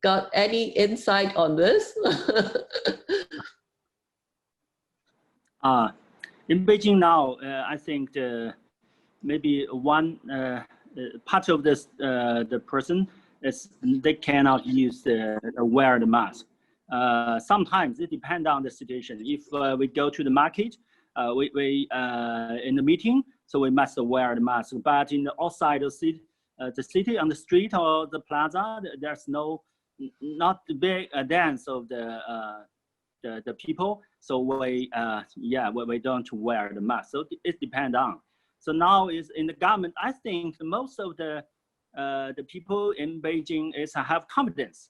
got any insight on this. In Beijing now, I think maybe one part of this the person is they cannot use wear the mask. Sometimes it depends on the situation. If we go to the market, we in the meeting, so we must wear the mask. But in the outside of the city on the street or the plaza, there's not the big dance of the people. So we don't wear the mask. So it depends on. So now is in the government. I think most of the people in Beijing have confidence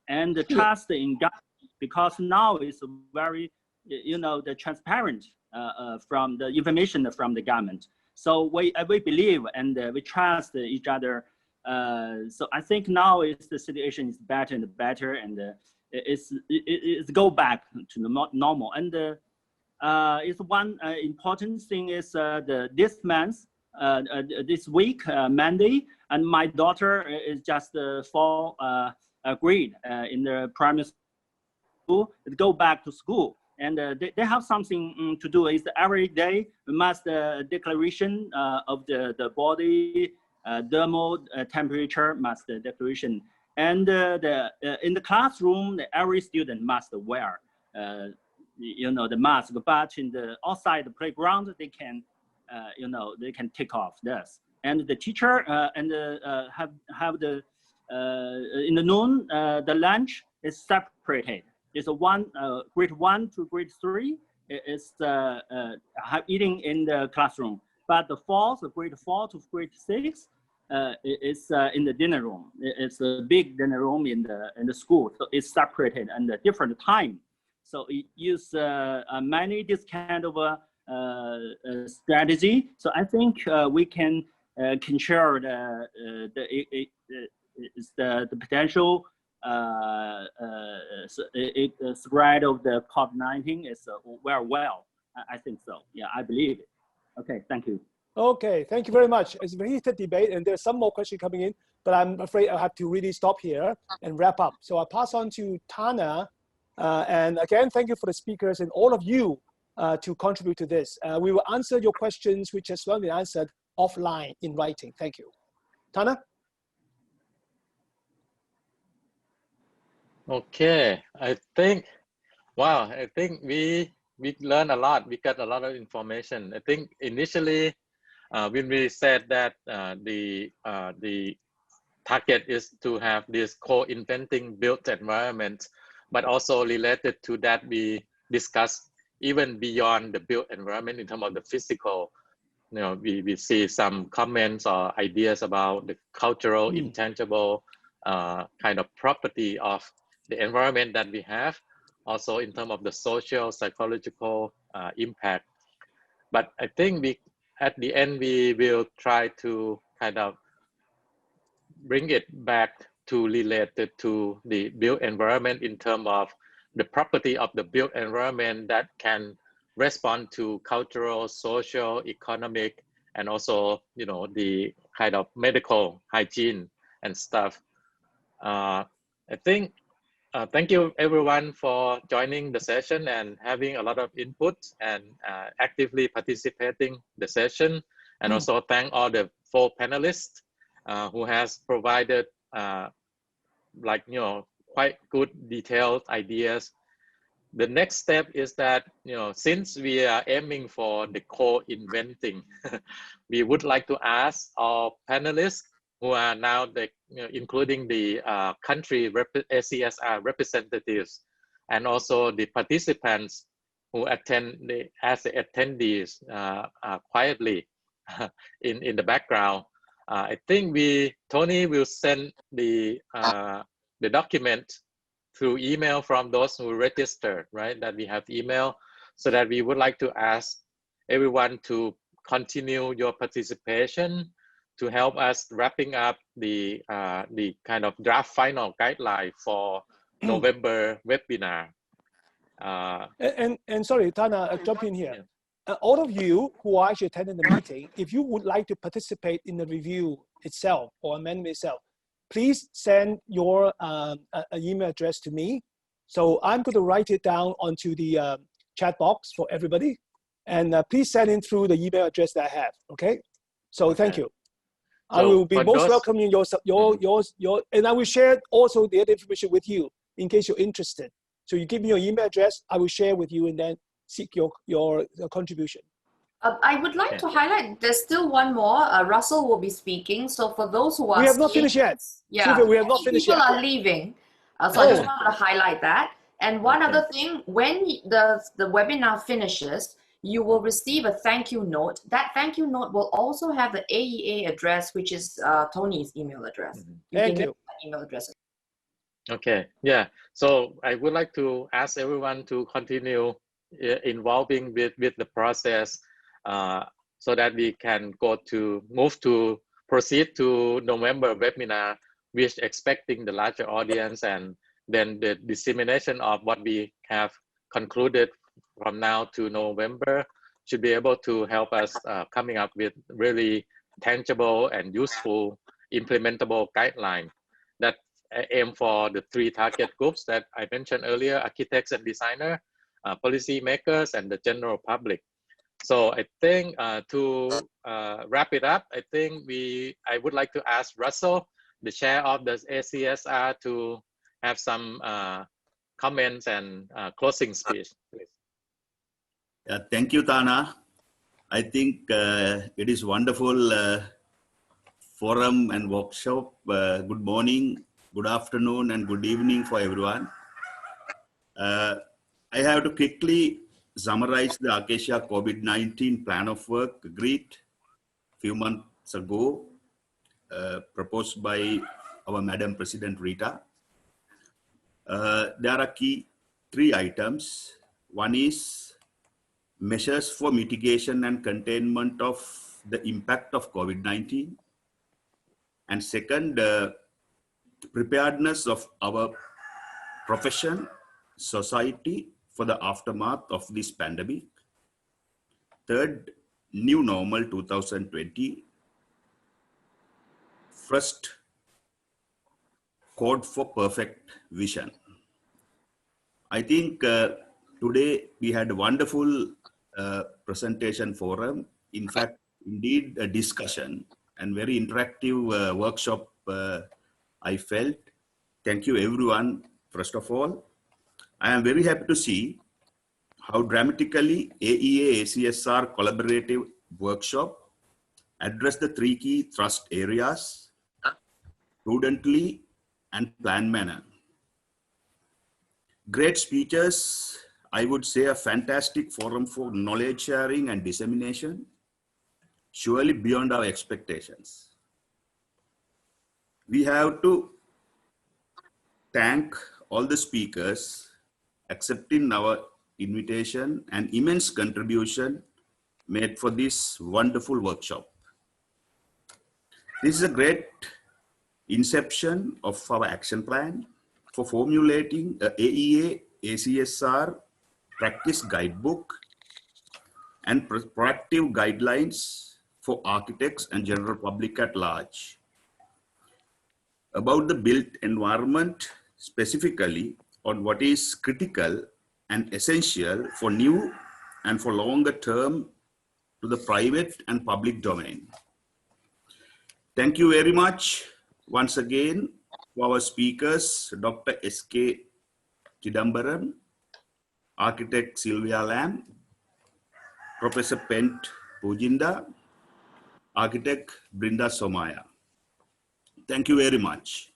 and the trust in government, because now is very, the transparent from the information from the government. So we believe and we trust each other. So I think now the situation is better and better, and it's go back to the normal. And it's one important thing is this month, this week, Monday, and my daughter is just fall grade in the primary school. Go back to school, and they have something to do. Is every day we must declaration of the body thermal temperature must declaration, and in the classroom every student must wear the mask. But in the outside the playground they can they can take off this, and the teacher and have the in the noon the lunch is separated. It's grade 1 to grade 3 is eating in the classroom, but the grade 4 to grade 6 is in the dinner room. It's a big dinner room in the school, so it's separated and a different time. So it use many this kind of strategy. So I think we can control the potential spread of the COVID-19 is very well. I think so. Yeah, I believe it. Okay, thank you. Okay, thank you very much. It's a very heated debate, and there's some more questions coming in, but I'm afraid I'll have to really stop here and wrap up. So I'll pass on to Tana. And again, thank you for the speakers and all of you to contribute to this. We will answer your questions, which has well been answered offline in writing. Thank you. Tana? Okay, I think we learned a lot. We got a lot of information. I think initially when we said that the target is to have this co-inventing built environment, but also related to that we discussed even beyond the built environment in terms of the physical. We see some comments or ideas about the cultural, intangible kind of property of the environment that we have, also in terms of the social, psychological impact. But I think at the end, we will try to kind of bring it back to related to the built environment in terms of the property of the built environment that can respond to cultural, social, economic, and also, the kind of medical hygiene and stuff. I think, thank you everyone for joining the session and having a lot of input and actively participating the session. And also thank all the 4 panelists who has provided quite good detailed ideas. The next step is that, since we are aiming for the co-inventing, we would like to ask our panelists who are now including the country ACSR representatives, and also the participants who attend as the attendees quietly in the background. I think Tony will send the document through email from those who registered, right? That we have email. so that we would like to ask everyone to continue your participation to help us wrapping up the kind of draft final guideline for November webinar. And sorry, Tana, jump in here. Yeah. All of you who are actually attending the meeting, if you would like to participate in the review itself or amendment itself, please send your email address to me. So I'm going to write it down onto the chat box for everybody. And please send in through the email address that I have, okay? So thank you. I will be most welcoming your, and I will share also the other information with you in case you're interested. So you give me your email address, I will share with you and then seek your contribution. I would like to highlight, there's still one more. Russell will be speaking. So for those who are we have not finished yet. Yeah, Sylvia, we have not finished people yet. are leaving. So I just wanted to highlight that. And one other thing, when the webinar finishes, you will receive a thank you note. That thank you note will also have the AEA address, which is Tony's email address. Thank you. Email address. Okay, yeah. So I would like to ask everyone to continue involving with the process so that we can proceed to November webinar, which expecting the larger audience, and then the dissemination of what we have concluded from now to November should be able to help us coming up with really tangible and useful implementable guideline that aim for the 3 target groups that I mentioned earlier: architects and designers, policy makers, and the general public. So I think to wrap it up, I think I would like to ask Russell, the chair of the ACSR, to have some comments and closing speech, please. Yeah, thank you, Tana. I think it is wonderful forum and workshop. Good morning, good afternoon, and good evening for everyone. I have to quickly summarize the ACSR COVID-19 plan of work agreed a few months ago, proposed by our Madam President Rita. There are key 3 items. One is measures for mitigation and containment of the impact of COVID-19. And second, preparedness of our profession, society for the aftermath of this pandemic. Third, new normal 2020. First, code for perfect vision. I think today we had a wonderful presentation forum. In fact, indeed a discussion and very interactive workshop I felt. Thank you everyone. First of all, I am very happy to see how dramatically AEA ACSR collaborative workshop addressed the 3 key thrust areas prudently and planned manner. Great speeches, I would say a fantastic forum for knowledge sharing and dissemination, surely beyond our expectations. We have to thank all the speakers accepting our invitation and immense contribution made for this wonderful workshop. This is a great inception of our action plan for formulating a AEA ACSR practice guidebook and proactive guidelines for architects and general public at large. About the built environment, specifically on what is critical and essential for new and for longer term to the private and public domain. Thank you very much once again to our speakers, Dr. S.K. Chidambaram, Architect Sylvia Lam, Professor Pent Pujinda, Architect Brinda Somaya. Thank you very much.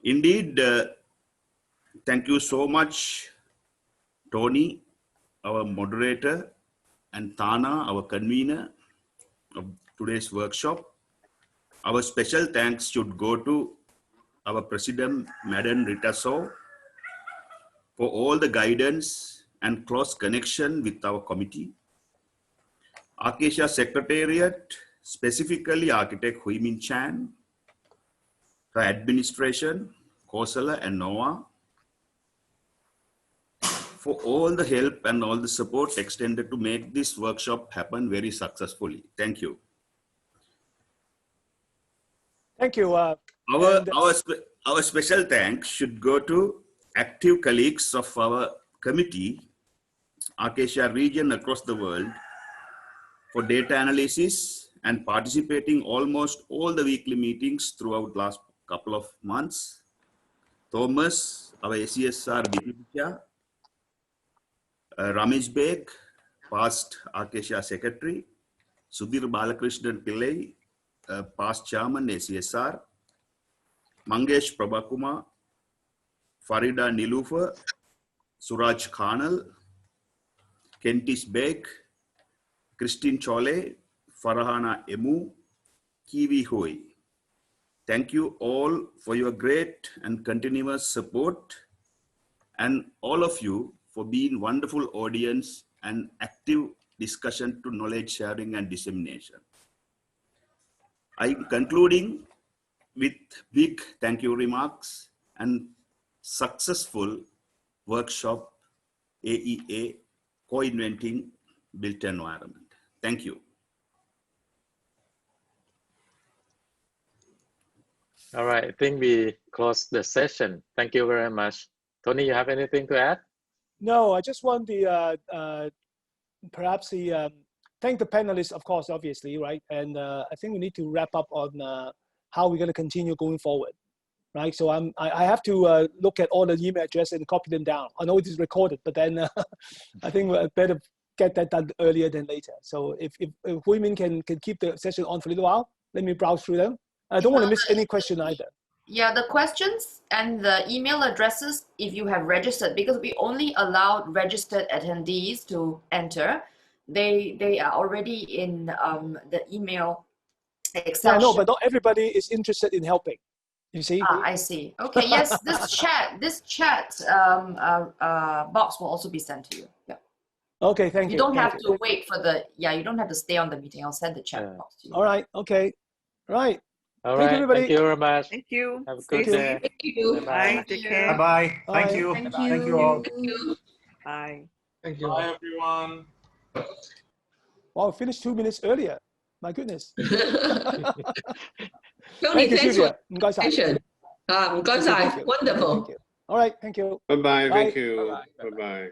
Indeed, thank you so much, Tony, our moderator, and Tana, our convener of today's workshop. Our special thanks should go to our President, Madam Rita So, for all the guidance and close connection with our committee. Acacia Secretariat, specifically Architect Hui Min Chan, her administration, Kosala and Noah, for all the help and all the support extended to make this workshop happen very successfully. Thank you. Thank you. Our special thanks should go to active colleagues of our committee, Acacia region across the world, for data analysis and participating almost all the weekly meetings throughout last couple of months. Thomas, our ACSR Bipipcha, Ramesh Beg, past Acacia Secretary, Sudhir Balakrishnan Pillai, past Chairman ACSR, Mangesh Prabhakuma, Farida Nilufer, Suraj Khanal, Kentis Beg, Christine Chole, Farhana Emu, Kiwi Hui. Thank you all for your great and continuous support, and all of you for being wonderful audience and active discussion to knowledge sharing and dissemination. I'm concluding with big thank you remarks and successful workshop AEA co-inventing built environment. Thank you. All right, I think we close the session. Thank you very much. Tony, you have anything to add? No, I just want the perhaps the thank the panelists, of course, obviously, right? And I think we need to wrap up on how we're going to continue going forward, right? So I have to look at all the email addresses and copy them down. I know it is recorded, but then I think we're better get that done earlier than later. So if women can keep the session on for a little while, let me browse through them. I don't want to miss any question either. Yeah, the questions and the email addresses, if you have registered, because we only allowed registered attendees to enter, they are already in the email Excel. Yeah, no, but not everybody is interested in helping. You see? Ah, I see. Okay, yes, this chat box will also be sent to you. Yeah. Okay, thank you. You don't have to wait for the, you don't have to stay on the meeting. I'll send the chat box to you. All right, okay. Right. All Thank right, you, everybody. thank you very much. Thank you. Have a Stay good day. safe. Thank you. Bye. Take care. Bye-bye. Thank Bye. you. Thank you all. Bye. Thank you. Bye, everyone. Wow, we finished 2 minutes earlier. My goodness. Tony, Thank you, thanks Sylvia. for the session. Wonderful. All right, thank you. Bye-bye. Bye. Thank you. Bye-bye. Bye-bye.